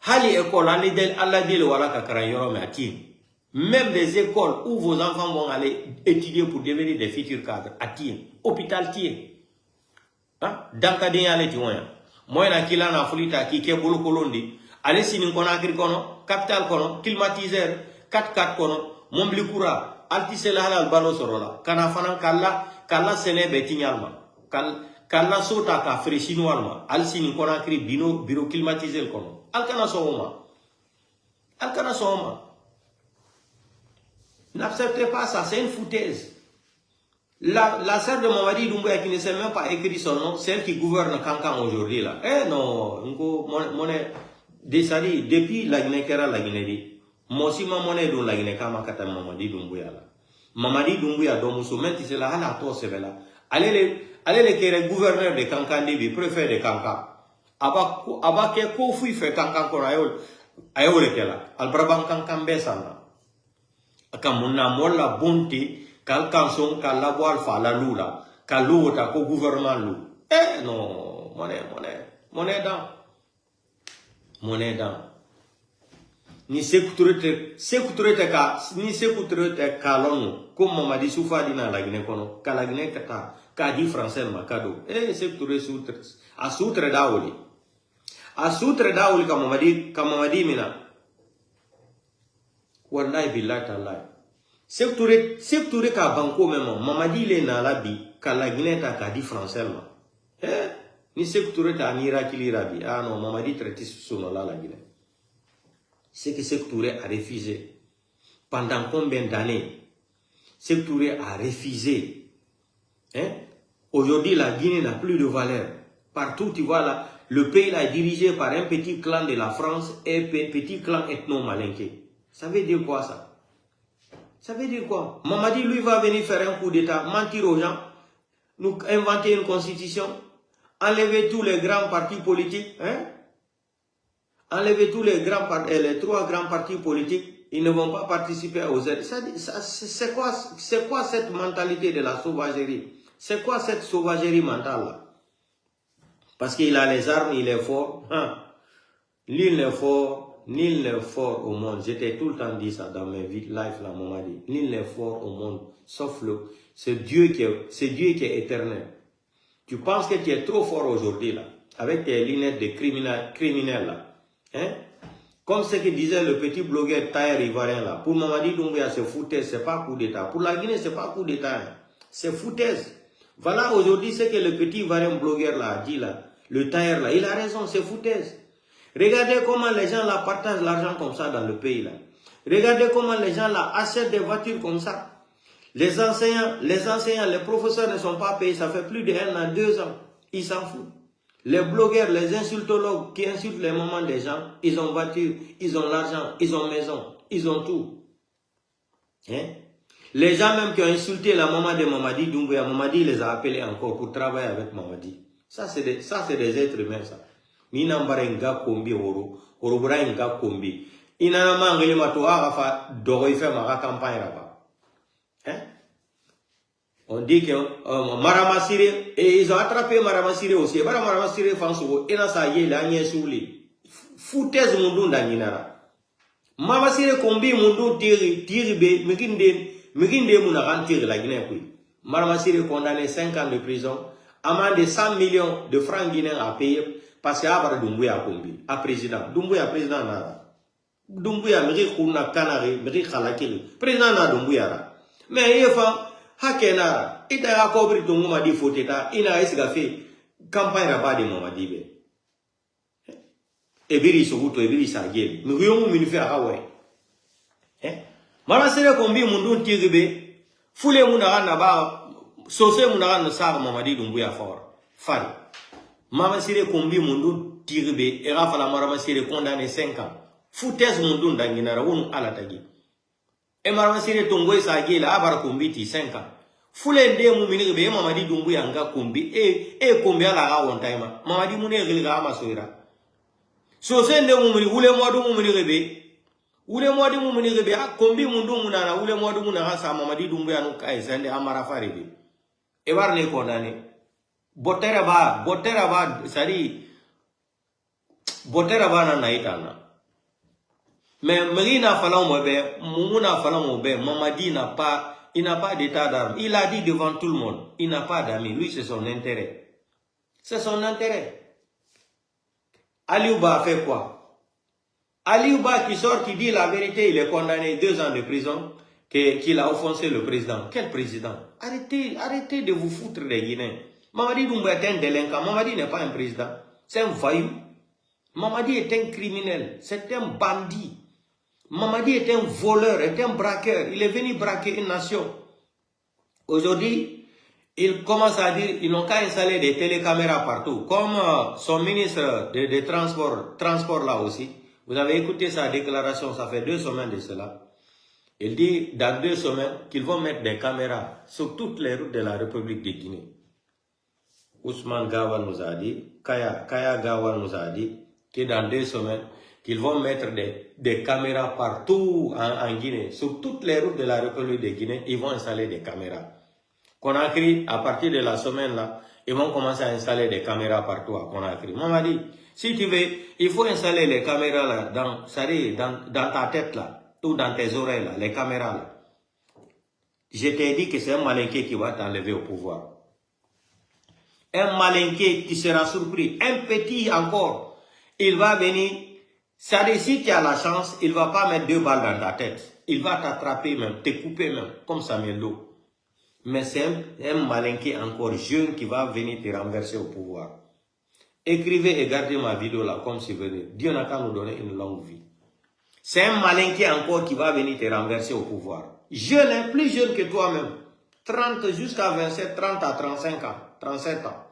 Hali école, Allah dit le wala kakara yorome ati. Même des écoles où vos enfants vont aller étudier pour devenir des futurs cadres. Ati. Hôpital tiye. Dankade yale tiwoya. Moi na kila na fulita ki ke bolo kolondi. allez sinin Conakry kono capital kono climatiseur 4x4 kono mombli kura altise la halal balo sorola kana fana kala sene betinyalma kala sota ka freshinoirma al sinin Conakry bureau climatiseur kono al kana soma n'acceptez pas ça, c'est une foutaise. La sœur de Mamadi Doumbouya qui ne sait même pas écrire son nom, celle qui gouverne Kankan aujourd'hui là. Eh non, depuis la Guinée-Kera, la Guinée, moi aussi ma monnaie dans la Guinée-Kama kata Mamadi Doumbouya là. Mamadi Doumbouya dont Moussoumen, c'est là, à toi c'est là. Allez les kere gouverneur de Kankan Débi, préfet de Kankan. Aba ke kofu fait Kankan kora ayole kela. Albrabang Kankan besana. Kamuna mola bonte kal kanson kal la voile fa la lula kal lota ko gouvernement lu eh non monnaie dans ni sécurité ka lonu comme Mamadi Soufa dina la Guinée kono kala Guinée ka di français ma kado sécurité a soutre daoli ka Mamadi mina wallahi billahi taala secteur ka banko même Mamadi le na la bi kala Guinée ta ka di français ma ni secteur ta ni rakili rabi ah non Mamadi traité sono la Guinée c'est que secteur a refusé pendant combien d'années secteur a refusé aujourd'hui la Guinée n'a plus de valeur partout tu vois là le pays là est dirigé par un petit clan de la France et petit clan ethno-malinké. Ça veut dire quoi ça? Ça veut dire quoi? Mamadi lui va venir faire un coup d'état, mentir aux gens, nous inventer une constitution, enlever tous les grands partis politiques, enlever tous les trois grands partis politiques, ils ne vont pas participer aux aides. C'est quoi cette mentalité de la sauvagerie? C'est quoi cette sauvagerie mentale là? Parce qu'il a les armes, il est fort. Nul n'est fort au monde. J'étais tout le temps dit ça dans mes lives là, Mamadi. Nul n'est fort au monde, sauf c'est Dieu qui est éternel. Tu penses que tu es trop fort aujourd'hui là, avec tes lunettes de criminel là, Comme ce que disait le petit blogueur Taher Ivoirien là. Pour Mamadi Doumbouya, c'est foutaise, c'est pas coup d'état. Pour la Guinée, c'est pas coup d'état, c'est foutaise. Voilà aujourd'hui ce que le petit Ivoirien blogueur là a dit là, le Taher là, il a raison, c'est foutaise. Regardez comment les gens là partagent l'argent comme ça dans le pays là. Regardez comment les gens là achètent des voitures comme ça. Les enseignants, les professeurs ne sont pas payés, ça fait plus de 1 an, 2 ans. Ils s'en foutent. Les blogueurs, les insultologues qui insultent les mamans des gens, ils ont voiture, ils ont l'argent, ils ont maison, ils ont tout. Les gens même qui ont insulté la maman de Mamadi Doumbouya, Mamadi les a appelés encore pour travailler avec Mamadi. Ça c'est des êtres humains ça. Mina mbarenga kombi horo brainga kombi. Inana mangeli matoa afa dogo ife mara campagne là-bas. On dit que Maramasire, et ils ont attrapé Maramasire aussi. Maramasire fanso, et là ça y est, là n'y est souli. Foutaise mundun d'Aninara. Maramasire kombi mundun tiribe, mekinde munaran tire la Guinée. Maramasire condamné 5 ans de prison, amende de 100 millions de francs guinéens à payer. Parce qu'il y a Doumbouya Kombi, à président. Doumbouya président nara. Doumbouya meri kouna kanari, meri khalakiri. Président na Doumbouya. Mais il faut hakenara. Ita ya kobri tungu madi foteta. Ina esiga fait campagne rabat de Mamadi be. Ebiri soguto ebiri sagel. Mriyomu minife akawe. Marasere Kombi mundun tiribe. Fule munara naba. Sose munara nosar Mamadi Doumbouya fort. Fari. Maramasire Kombi Mundu Tiribe, et Rafala Maramasire condamné 5 ans. Foutaise Mundu Danginara, ou Alatagi. Et Maramasire Tongoy Sagi, la Abara Kombi ti 5 ans. Foule de Muminibe, Mamadi Doumbouya Anga Kombi, et Kombi à la Rawan Taima. Mamadi Mune Rilga Masoira. So send de Mumini, ou les mois de Muminirebe, ou les mois de Muminirebe, Kombi Mundu Munana, ou les mois de Munara, Mamadi Doumbouya Nuka, Sende Amarafaribe. Et Varne condamné. Boteraba, c'est-à-dire, Boteraba na naitana. Mais Marina Falamouebe, Moumouna Falamouebe, Mamadi il n'a pas d'état d'armes. Il a dit devant tout le monde, il n'a pas d'amis. Lui, c'est son intérêt. C'est son intérêt. Aliouba a fait quoi? Aliouba qui sort, qui dit la vérité, il est condamné 2 ans de prison, qu'il a offensé le président. Quel président? Arrêtez de vous foutre des Guinéens. Mamadi Doumbouya est un délinquant. Mamadi n'est pas un président. C'est un voyou. Mamadi est un criminel. C'est un bandit. Mamadi est un voleur, est un braqueur. Il est venu braquer une nation. Aujourd'hui, il commence à dire qu'ils n'ont qu'à installer des télécaméras partout. Comme son ministre de transport là aussi. Vous avez écouté sa déclaration, ça fait 2 semaines de cela. Il dit dans 2 semaines qu'ils vont mettre des caméras sur toutes les routes de la République de Guinée. Ousmane Gawal nous a dit, Kaya Gawal nous a dit que dans 2 semaines, qu'ils vont mettre des caméras partout en Guinée. Sur toutes les routes de la République de Guinée, ils vont installer des caméras. Conakry, à partir de la semaine là, ils vont commencer à installer des caméras partout à Conakry. Moi, m'a dit, si tu veux, il faut installer les caméras là, dans ta tête là, ou dans tes oreilles là, les caméras là. Je t'ai dit que c'est un malinqué qui va t'enlever au pouvoir. Un malinqué qui sera surpris, un petit encore, il va venir, c'est-à-dire si tu as la chance, il ne va pas mettre 2 balles dans ta tête. Il va t'attraper même, te couper même, comme Samuel Doe. Mais c'est un malinqué encore jeune qui va venir te renverser au pouvoir. Écrivez et gardez ma vidéo là comme souvenir. Dieu n'a qu'à nous donner une longue vie. C'est un malinqué encore qui va venir te renverser au pouvoir. Jeune, plus jeune que toi-même. 30 jusqu'à 27, 30 à 35 ans, 37 ans.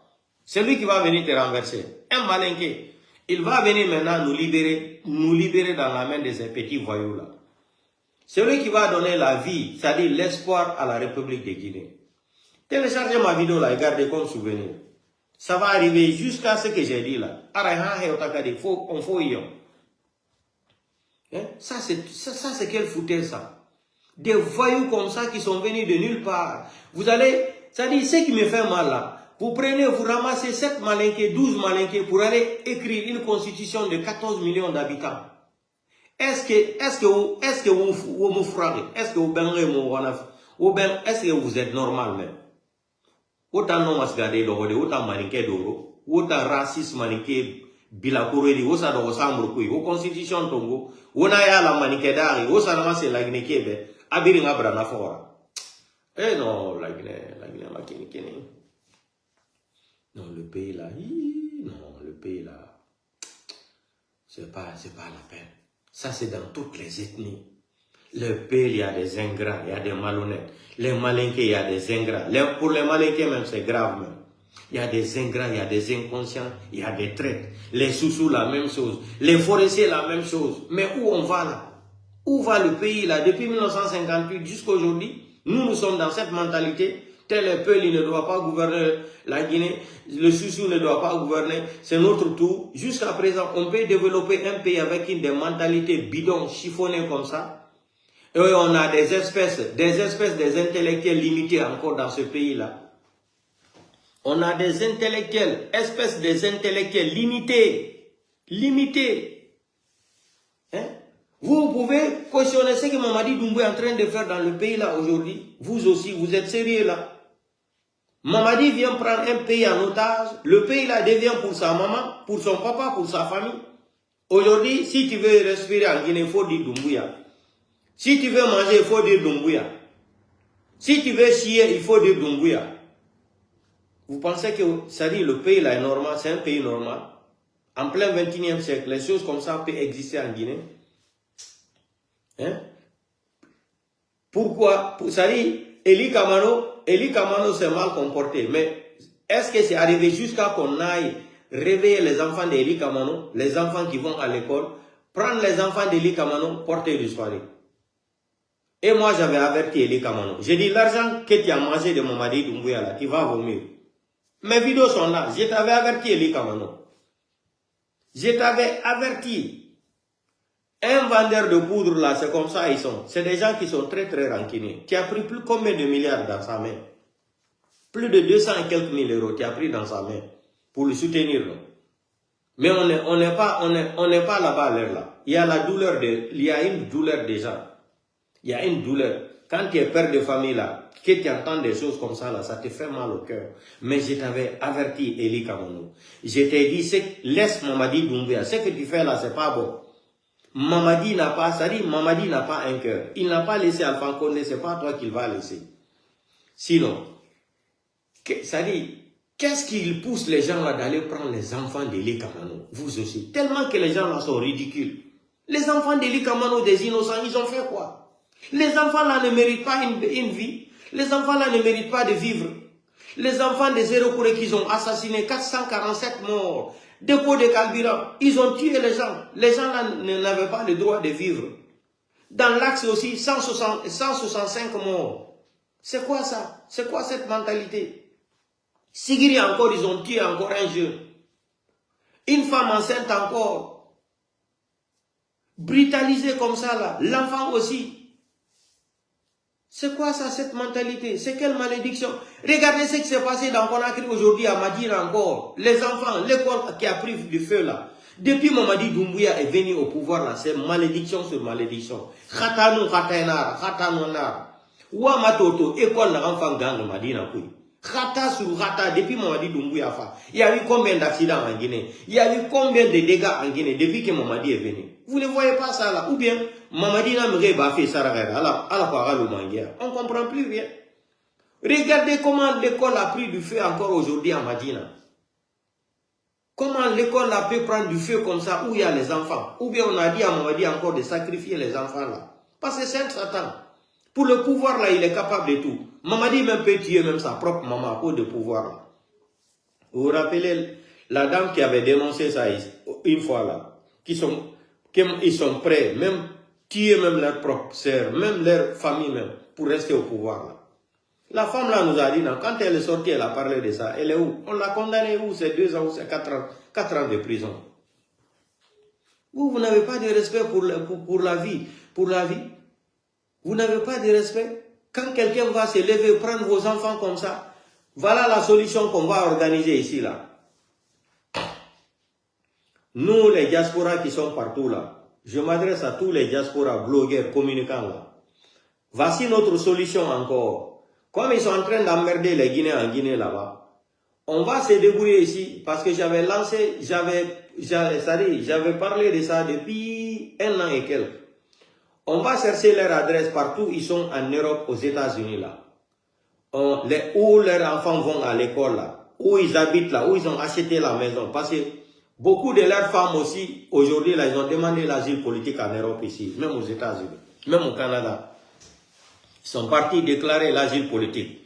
C'est lui qui va venir te renverser. Un malinqué. Il va venir maintenant nous libérer dans la main de ces petits voyous là. C'est lui qui va donner la vie, c'est-à-dire l'espoir à la République de Guinée. Téléchargez ma vidéo là et gardez comme souvenir. Ça va arriver jusqu'à ce que j'ai dit là. Ça c'est quel foutaise ça. Des voyous comme ça qui sont venus de nulle part. Vous allez, c'est-à-dire ce qui me fait mal là. Vous prenez, vous ramassez 7 malinqués, 12 malinqués pour aller écrire une constitution de 14 millions d'habitants. Est-ce que vous fragez? Est-ce que vous êtes normal même? Autant non masgade d'orode, autant malinqué d'oro, autant raciste malinqué bilakoredi, autant de ressemble kui, au constitution tongo, on a ya la malinqué d'ari, autant ramasse la Guinée-Québec, abiringa brana fora. Eh non, la Guinée makini. Non, le pays là, c'est pas la peine. Ça, c'est dans toutes les ethnies. Le pays, il y a des ingrats, il y a des malhonnêtes. Les malinqués, il y a des ingrats. Pour les malinqués même, c'est grave même. Il y a des ingrats, il y a des inconscients, il y a des traites. Les sous-sous, la même chose. Les forestiers, la même chose. Mais où on va là? Où va le pays là? Depuis 1958 jusqu'à aujourd'hui, nous sommes dans cette mentalité. Tel est Peul, il ne doit pas gouverner la Guinée. Le Soussou ne doit pas gouverner. C'est notre tour. Jusqu'à présent, on peut développer un pays avec des mentalités bidons, chiffonnées comme ça. Et on a des intellectuels limités encore dans ce pays-là. On a des intellectuels, des intellectuels limités. Hein? Vous pouvez cautionner ce que Mamadi Doumbouya est en train de faire dans le pays-là aujourd'hui. Vous aussi, vous êtes sérieux là. Mamadi vient prendre un pays en otage. Le pays là devient pour sa maman, pour son papa, pour sa famille. Aujourd'hui, si tu veux respirer en Guinée, il faut dire Doumbouya. Si tu veux manger, il faut dire Doumbouya. Si tu veux chier, il faut dire Doumbouya. Vous pensez que ça dit le pays là est normal, c'est un pays normal. En plein 21e siècle, les choses comme ça peuvent exister en Guinée. Hein? Pourquoi? Ça dit, Eli Kamano s'est mal comporté. Mais est-ce que c'est arrivé jusqu'à qu'on aille réveiller les enfants d'Eli Kamano, les enfants qui vont à l'école, prendre les enfants d'Eli Kamano, porter du soirée? Et moi, j'avais averti Eli Kamano. J'ai dit, l'argent que tu as mangé de Mamadi Doumbouya là, tu vas vomir. Mes vidéos sont là. Je t'avais averti Eli Kamano. Je t'avais averti. Un vendeur de poudre là, c'est comme ça ils sont. C'est des gens qui sont très très rancuniers. Tu as pris plus combien de milliards dans sa main? Plus de 200 et quelques mille euros tu as pris dans sa main pour le soutenir. Non? Mais on n'est pas là-bas à l'heure là. Il y a une douleur déjà. Il y a une douleur. Quand tu es père de famille là, que tu entends des choses comme ça là, ça te fait mal au cœur. Mais je t'avais averti, Eli Kamano. Je t'ai dit, laisse Mamadi Doumbouya. Ce que tu fais là, c'est pas bon. Mamadi n'a pas, ça dit, Mamadi n'a pas un cœur. Il n'a pas laissé Alpha Condé, c'est pas toi qu'il va laisser. Sinon, ça dit, qu'est-ce qui pousse les gens là d'aller prendre les enfants d'Eli Kamano? Vous aussi. Tellement que les gens là sont ridicules. Les enfants d'Eli Kamano, des innocents, ils ont fait quoi? Les enfants là ne méritent pas une vie. Les enfants là ne méritent pas de vivre. Les enfants des Zéro-Kouré qu'ils ont assassiné, 447 morts. Dépôt de carburant, ils ont tué les gens. Les gens là n'avaient pas le droit de vivre. Dans l'axe aussi, 165 morts. C'est quoi ça? C'est quoi cette mentalité? Sigiri encore, ils ont tué encore un jeune. Une femme enceinte encore. Brutalisée comme ça là. L'enfant aussi. C'est quoi ça, cette mentalité? C'est quelle malédiction? Regardez ce qui s'est passé dans Conakry aujourd'hui à Madina encore. Les enfants, l'école qui a pris du feu là. Depuis Mamadi Doumbouya est venu au pouvoir là, c'est malédiction sur malédiction. Khatano Khatainar, Khatanonar. Ouama Toto, école n'a enfant gang Madina Koui. Khata sur Khata, depuis Mamadi Doumbouya fa. Il y a eu combien d'accidents en Guinée? Il y a eu combien de dégâts en Guinée depuis que Mamadi est venu? Vous ne voyez pas ça là? Ou bien, Mamadi n'a pas fait ça là, on ne comprend plus rien. Regardez comment l'école a pris du feu encore aujourd'hui à Madina. Comment l'école a pu prendre du feu comme ça où il y a les enfants? Ou bien on a dit à Mamadi encore de sacrifier les enfants là. Parce que c'est un Satan. Pour le pouvoir là, il est capable de tout. Mamadi même peut tuer même sa propre maman à cause de pouvoir là. Vous vous rappelez la dame qui avait dénoncé ça une fois là, qu'ils sont prêts, même tuer même leur propre sœur, même leur famille même, pour rester au pouvoir là. La femme là nous a dit, non, quand elle est sortie, elle a parlé de ça. Elle est où? On l'a condamnée où? C'est 2 ans ou c'est 4 ans de prison. Vous n'avez pas de respect pour la vie. Pour la vie. Vous n'avez pas de respect. Quand quelqu'un va se lever, prendre vos enfants comme ça, voilà la solution qu'on va organiser ici là. Nous, les diasporas qui sont partout là, je m'adresse à tous les diasporas, blogueurs, communicants là. Voici notre solution encore. Comme ils sont en train d'emmerder les Guinéens en Guinée là-bas, on va se débrouiller ici parce que j'avais parlé de ça depuis 1 an et quelques. On va chercher leur adresse partout, ils sont en Europe, aux États-Unis là. Où leurs enfants vont à l'école là, où ils habitent là, où ils ont acheté la maison. Parce que beaucoup de leurs femmes aussi, aujourd'hui là, ils ont demandé l'asile politique en Europe ici, même aux États-Unis, même au Canada. Ils sont partis déclarer l'asile politique.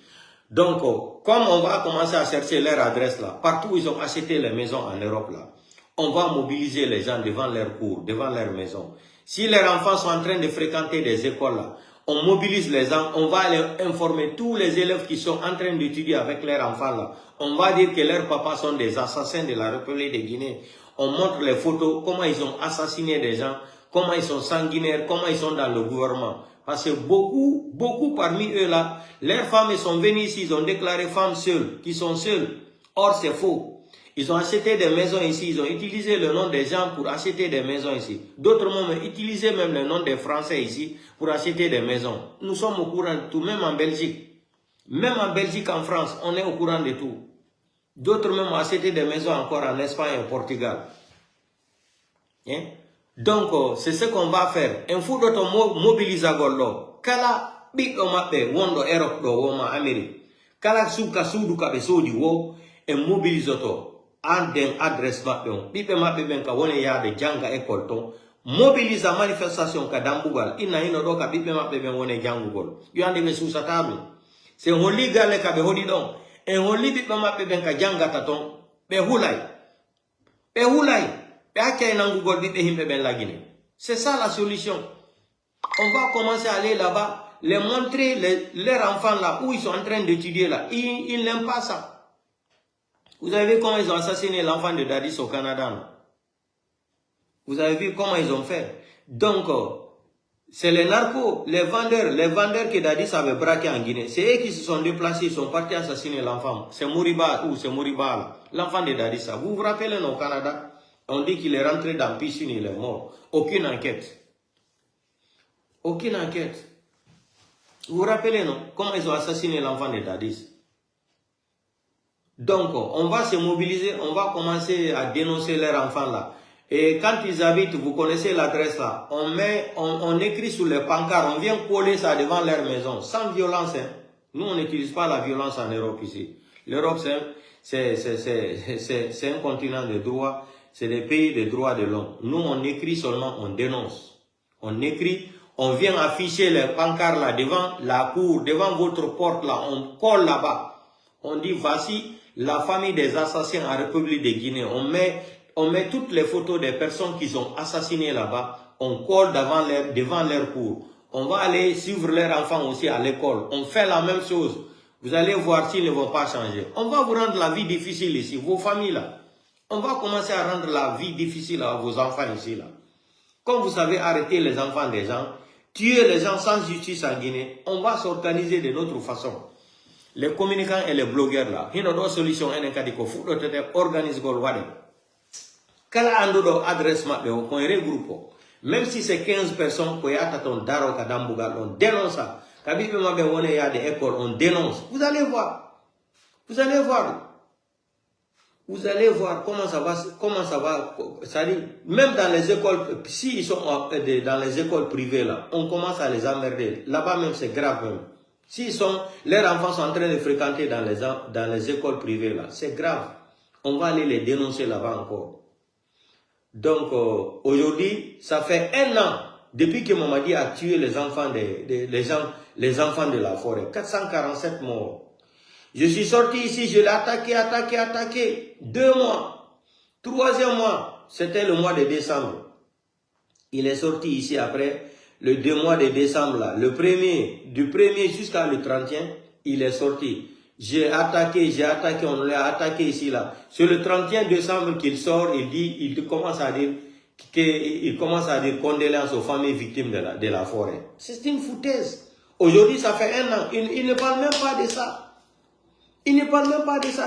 Donc, comme on va commencer à chercher leur adresse là, partout où ils ont acheté les maisons en Europe là, on va mobiliser les gens devant leurs cours, devant leurs maisons. Si leurs enfants sont en train de fréquenter des écoles là, on mobilise les gens, on va aller informer tous les élèves qui sont en train d'étudier avec leurs enfants là. On va dire que leurs papas sont des assassins de la République de Guinée. On montre les photos, comment ils ont assassiné des gens, comment ils sont sanguinaires, comment ils sont dans le gouvernement. Parce que beaucoup parmi eux là, leurs femmes sont venues ici, ils ont déclaré femmes seules, qui sont seules. Or c'est faux. Ils ont acheté des maisons ici, ils ont utilisé le nom des gens pour acheter des maisons ici. D'autres ont utilisé même le nom des Français ici pour acheter des maisons. Nous sommes au courant de tout, même en Belgique. Même en Belgique, en France, on est au courant de tout. D'autres même ont acheté des maisons encore en Espagne et au Portugal. Hein? Donc, c'est ce qu'on va faire. Il faut mobiliser Gollo. Kala big omape wondo Europe do woma Amérique. Kala suka sudu kabe sodi wo et mobilise to. En den adresse mappe on. Bipe mappe ben ka wone yaade janga école to. Mobilise manifestation ka dambugal. Ina ino do ka bipe mappe ben wone jangugol. Yo ande be susa table. C'est on ligale ka be hodi don. Et on li bipe mappe ben ka janga taton. Be hulay. Be hulay. C'est ça la solution. On va commencer à aller là-bas, les montrer leurs enfants là, où ils sont en train d'étudier là. Ils n'aiment pas ça. Vous avez vu comment ils ont assassiné l'enfant de Dadis au Canada, non? Vous avez vu comment ils ont fait. Donc, c'est les narcos, les vendeurs que Dadis avait braqué en Guinée. C'est eux qui se sont déplacés, ils sont partis assassiner l'enfant. C'est Moriba ou c'est Moriba là, l'enfant de Dadis. Vous vous rappelez au Canada? On dit qu'il est rentré dans la piscine, il est mort. Aucune enquête. Aucune enquête. Vous vous rappelez, non? Comment ils ont assassiné l'enfant de Dadis? Donc, on va se mobiliser, on va commencer à dénoncer leurs enfants là. Et quand ils habitent, vous connaissez l'adresse là, on écrit sur les pancartes, on vient coller ça devant leur maison, sans violence. Hein. Nous, on n'utilise pas la violence en Europe ici. L'Europe, c'est un continent de droit, c'est des pays de droits de l'homme. Nous, on écrit seulement, on dénonce. On écrit, on vient afficher les pancartes là, devant la cour, devant votre porte là, on colle là-bas. On dit, voici la famille des assassins en République de Guinée. On met toutes les photos des personnes qui sont assassinées là-bas. On colle devant leur cour. On va aller suivre leurs enfants aussi à l'école. On fait la même chose. Vous allez voir s'ils ne vont pas changer. On va vous rendre la vie difficile ici, vos familles là. On va commencer à rendre la vie difficile à vos enfants ici là. Comme vous savez arrêter les enfants des gens, tuer les gens sans justice en Guinée, on va s'organiser de notre façon. Les communicants et les blogueurs là, ils n'ont pas de solution. Organise Golwade. Kala ando adresse maɓɓe qu'on regroupe. Même si c'est 15 personnes qu'on yata ton daro kadambugal, on dénonce ça. Kabibe maɓɓe wone ya des écoles, on dénonce. Vous allez voir. Vous allez voir. Vous allez voir comment ça va. Ça dit, même dans les écoles, s'ils sont dans les écoles privées là, on commence à les emmerder. Là-bas même c'est grave même. Leurs enfants sont en train de fréquenter dans les écoles privées là, c'est grave. On va aller les dénoncer là-bas encore. Donc, aujourd'hui, ça fait 1 an depuis que Mamadi a tué les enfants les enfants de la forêt. 447 morts. Je suis sorti ici, je l'ai attaqué. 2 mois. 3e mois, c'était le mois de décembre. Il est sorti ici après le 2 mois de décembre là. Du 1er jusqu'à le 31, il est sorti. J'ai attaqué, on l'a attaqué ici là. C'est le 31 décembre qu'il sort, il commence à dire condoléances aux familles victimes de la forêt. C'est une foutaise. Aujourd'hui, ça fait 1 an. Il ne parle même pas de ça.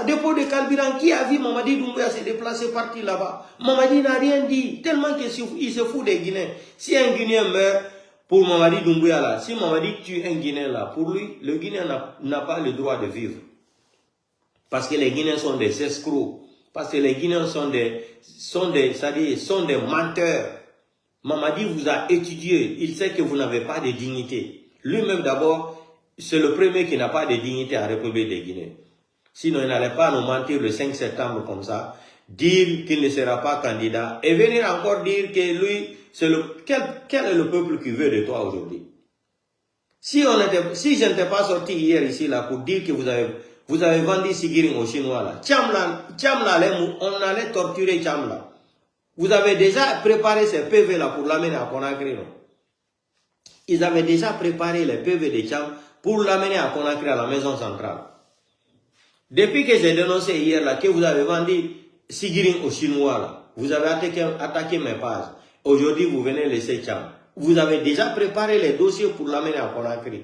Dépôt de carburant, qui a vu Mamadi Doumbouya se déplacer parti là-bas? Mamadi n'a rien dit, tellement qu'il se fout des Guinéens. Si un Guinéen meurt pour Mamadi Doumbouya là, si Mamadi tue un Guinéen là, pour lui, le Guinéen n'a pas le droit de vivre. Parce que les Guinéens sont des escrocs. Parce que les Guinéens sont des menteurs. Mamadi vous a étudié, il sait que vous n'avez pas de dignité. Lui-même d'abord, c'est le premier qui n'a pas de dignité en République de Guinée. Sinon, il n'allait pas nous mentir le 5 septembre comme ça, dire qu'il ne sera pas candidat, et venir encore dire que lui, quel est le peuple qui veut de toi aujourd'hui? Si je n'étais pas sorti hier ici là pour dire que vous avez vendu Sigiring aux Chinois là, on allait torturer Tcham là. Vous avez déjà préparé ces PV là pour l'amener à Conakry, non? Ils avaient déjà préparé les PV de Tcham pour l'amener à Conakry, à la maison centrale. Depuis que j'ai dénoncé hier là que vous avez vendu Sigiring aux Chinois là, vous avez attaqué mes pages. Aujourd'hui, vous venez laisser Tcham. Vous avez déjà préparé les dossiers pour l'amener à Conakry.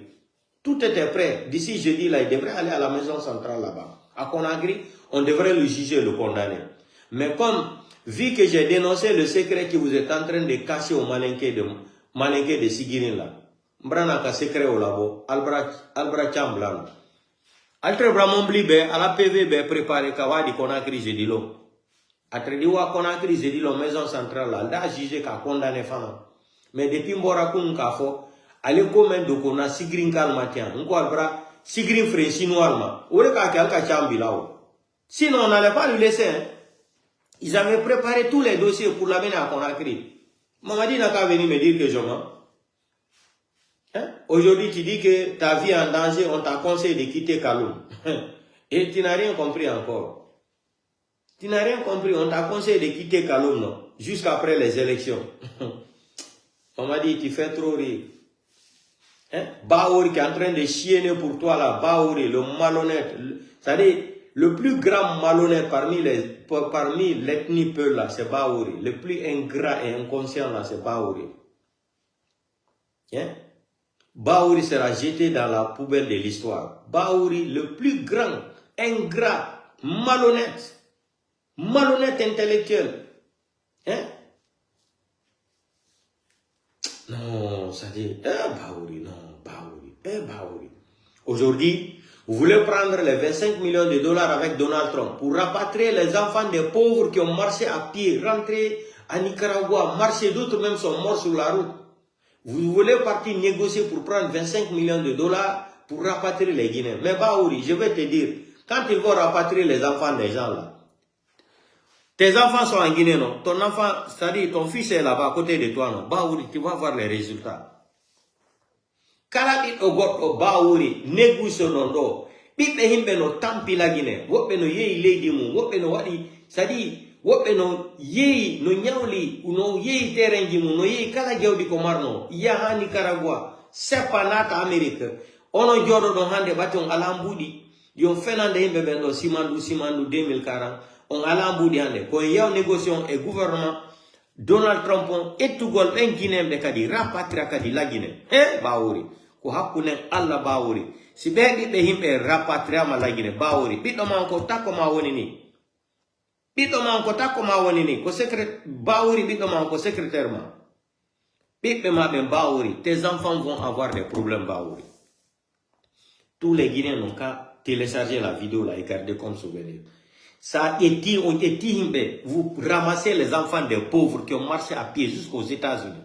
Tout était prêt. D'ici jeudi là, il devrait aller à la maison centrale là-bas. À Conakry, on devrait le juger, le condamner. Mais comme, vu que j'ai dénoncé le secret que vous êtes en train de cacher au malinqué de Sigiring là, M'brana ka secret au labo, Albra Chamblan. Altre Bramon Blibe, à la PVB préparé Kawadi Conakry jeudi lo. Atre diwa Conakry jeudi lo maison centrale là, là jugé qu'à condamner femme. Mais depuis Mborakoun Kafo, allez comment donc on a Sigiring Kalmatian, on quoi Albra, Sigiring frère chinois ma, ou le Kakalka Chambi là. Sinon on n'allait pas lui laisser. Hein. Ils avaient préparé tous les dossiers pour l'amener à Conakry. Mamadi n'a qu'à venir me dire que je mens. Hein? Aujourd'hui, tu dis que ta vie est en danger, on t'a conseillé de quitter Kaloum. Et tu n'as rien compris encore. Tu n'as rien compris, on t'a conseillé de quitter Kaloum, non? Jusqu'après les élections. On m'a dit, tu fais trop rire. Hein? Baouri qui est en train de chienner pour toi là, Baouri, le malhonnête. C'est-à-dire, le plus grand malhonnête parmi l'ethnie Peul là, c'est Baouri. Le plus ingrat et inconscient là, c'est Baouri. Hein? Baouri sera jeté dans la poubelle de l'histoire. Baouri, le plus grand, ingrat, malhonnête intellectuel. Hein? Non, ça dit, Baouri, non, Baouri. Aujourd'hui, vous voulez prendre les 25 millions de dollars avec Donald Trump pour rapatrier les enfants des pauvres qui ont marché à pied, rentrer À Nicaragua, marché, d'autres même sont morts sur la route. Vous voulez partir négocier pour prendre 25 millions de dollars pour rapatrier les Guinéens. Mais Bahouri, je vais te dire, quand ils vont rapatrier les enfants des gens là, tes enfants sont en Guinée, non? Ton enfant, c'est-à-dire ton fils est là-bas à côté de toi, non? Bahouri, tu vas voir les résultats. Kala bit ogot Bahouri, négocie non. Bit himbe no tampi la Guinée. Wope no yei lady mu, wope no wadi, c'est-à-dire, wope no yei no nyawli, no yei terengi mu, no yei kala jawdi ko marno. Yaha Nicaragua, sepa nata Amérique. Ono jodo do hande bati on alambudi. Yon fenande himbe bendo simandu 2040. On alambudi hande. Ko yaw négociation et gouvernement Donald Trump et tout gol en Guinée be kadi rapatria kadi la Guinée. Bahouri. Ko hakunen alla Bahouri. Si be himbe rapatria ma la Guinée Bahouri. Bito man ko tako ma woni ni. Bito man ko tako ma woni ni. Ko secret Bahouri bito man ko secrétaire ma. Bito ma ben Bahouri. Tes enfants vont avoir des problèmes Bahouri. Tous les Guinéens n'ont qu'à télécharger la vidéo là et garder comme souvenir. Ça vous ramassez les enfants des pauvres qui ont marché à pied jusqu'aux États-Unis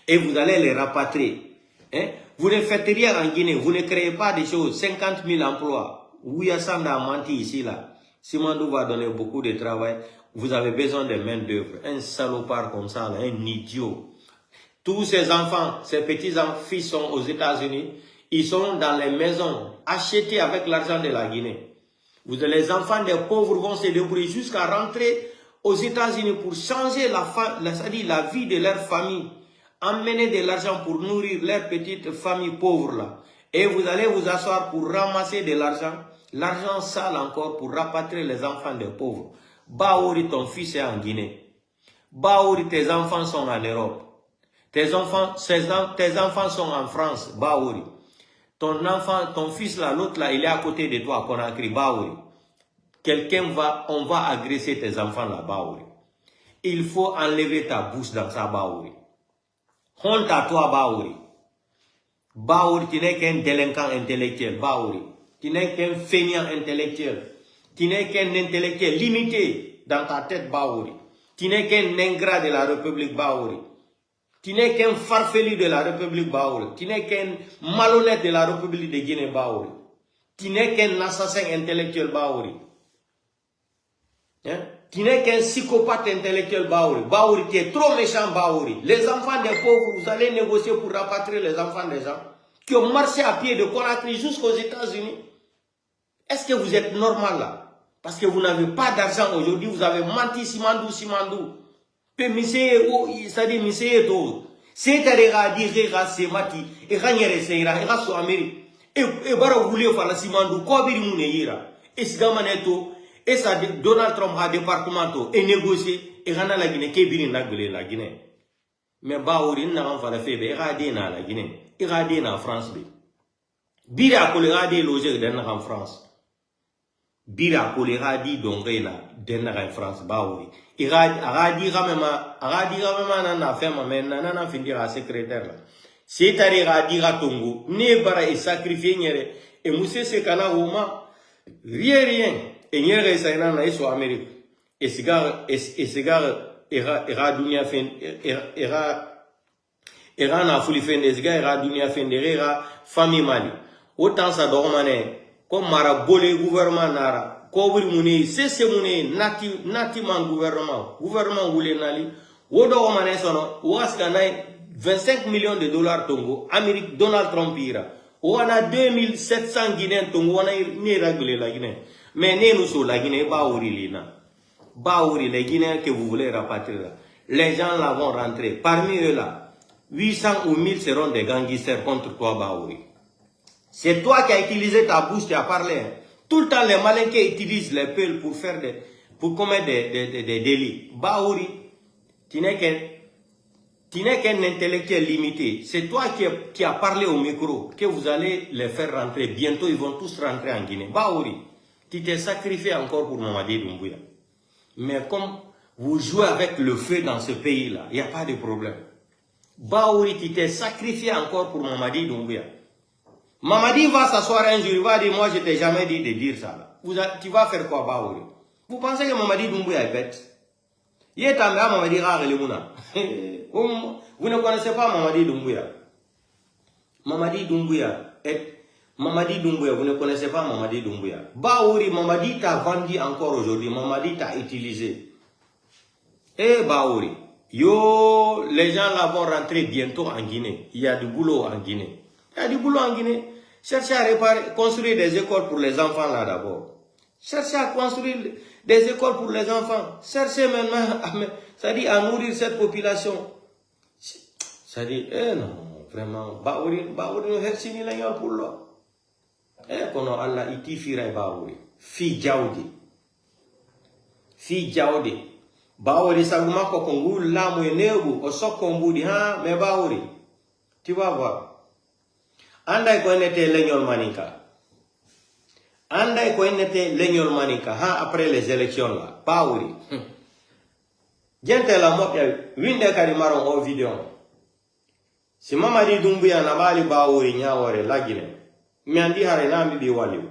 et vous allez les rapatrier. Hein? Vous ne faites rien en Guinée, vous ne créez pas des choses, 50 000 emplois. Ouyassanda a menti ici là. Simandou va donner beaucoup de travail. Vous avez besoin de main d'œuvre. Un salopard comme ça, là, un idiot. Tous ces enfants, ces petits-fils sont aux États-Unis. Ils sont dans les maisons achetées avec l'argent de la Guinée. Les enfants des pauvres vont se débrouiller jusqu'à rentrer aux États-Unis pour changer la vie de leur famille. Emmener de l'argent pour nourrir leurs petites familles pauvres là. Et vous allez vous asseoir pour ramasser de l'argent. L'argent sale encore pour rapatrier les enfants des pauvres. Bahouri, ton fils est en Guinée. Bahouri, tes enfants sont en Europe. Tes enfants sont en France. Bahouri. Ton fils là, l'autre là, il est à côté de toi, qu'on a écrit Bahouri. On va agresser tes enfants là, Bahouri. Il faut enlever ta bouche dans ça, Bahouri. Honte à toi, Bahouri. Bahouri, tu n'es qu'un délinquant intellectuel, Bahouri. Tu n'es qu'un feignant intellectuel. Tu n'es qu'un intellectuel limité dans ta tête, Bahouri. Tu n'es qu'un ingrat de la République, Bahouri. Tu n'es qu'un farfelu de la République Bahouri. Tu n'es qu'un malhonnête de la République de Guinée Bahouri. Tu n'es qu'un assassin intellectuel Bahouri. Hein? Tu n'es qu'un psychopathe intellectuel Bahouri. Bahouri, tu es trop méchant Bahouri. Les enfants des pauvres, vous allez négocier pour rapatrier les enfants des gens qui ont marché à pied de Conakry jusqu'aux États-Unis. Est-ce que vous êtes normal là? Parce que vous n'avez pas d'argent aujourd'hui, vous avez menti Simandou. C'est-à-dire, monsieur, c'est-à-dire, c'est mati, et gagnere seira, et rasso Amérique, et bara voulez faire la Simandou, Kobiri Mouneira, et Sigamaneto, et ça, Donald Trump a département, et négocier, et Rana la Guinée, Kébiri Nagbele la Guinée. Mais Bahouri n'a pas fait, et radé na la Guinée, et radé na France. Bira Koleradi logé en France. Bira Koleradi d'Ongrena, en France, Bahouri. Aradi ramema nana fema men nana findira secrétaire là. C'est-à-dire radira tongo ne bara et sacrifier nyere et mousse se kana woma rien et nyere sa nana iso Amérique et cigare era dunia fen era na fuli fen des gars era dunia fen era famille mali autant ça dormane comme marabole gouvernement nara Kobri mune, c'est mune, nati man gouvernement voulait nali, wodo omane sono, waskana 25 millions de dollars tongo, Amérique, Donald Trump ira, wana 2700 Guinéens tongo, wana ni régler la Guinée, mais nous sur la Guinée, Bahouri lina, Bahouri, les Guinéens que vous voulez rapatrier là, les gens là vont rentrer, parmi eux là, 800 ou 1000 seront des gangsters contre toi Bahouri. C'est toi qui as utilisé ta bouche, tu as parlé, hein. Tout le temps, les malinqués utilisent les peuls pour commettre des délits. Bahouri, tu n'es qu'un intellectuel limité. C'est toi qui as parlé au micro que vous allez les faire rentrer. Bientôt, ils vont tous rentrer en Guinée. Bahouri, tu t'es sacrifié encore pour Mamadi Doumbouya. Mais comme vous jouez avec le feu dans ce pays-là, il n'y a pas de problème. Bahouri, tu t'es sacrifié encore pour Mamadi Doumbouya. Mamadi va s'asseoir un jour, il va dire, moi je t'ai jamais dit de dire ça. Tu vas faire quoi, Bahouri? Vous pensez que Mamadi Doumbouya est bête? Vous ne connaissez pas Mamadi Doumbouya. Mamadi Doumbouya, vous ne connaissez pas Mamadi Doumbouya. Baouri, Mamadi t'a vendu encore aujourd'hui. Mamadi t'a utilisé. Baouri. Yo, les gens là vont rentrer bientôt en Guinée. Il y a du boulot en Guinée. Cherchez à réparer, construire des écoles pour les enfants là d'abord. Cherchez à construire des écoles pour les enfants. Cherchez maintenant à nourrir cette population. Ça dit, non, vraiment, Baouri, hersini la yon pour l'eau. Kono Allah iti firay Baouri. Fi Jaudi. Baouri saguma kokongu lamu enegu osokombu di ha me Baouri. Tu vas voir. Andai ko nete leñol manika ha après les élections là. Baouri. Gente la mopya winde kadi maron o video. Si Mamadi Doumbouya na bali Baouri nyawore lagine. Mi andi hare na mi bi waliw.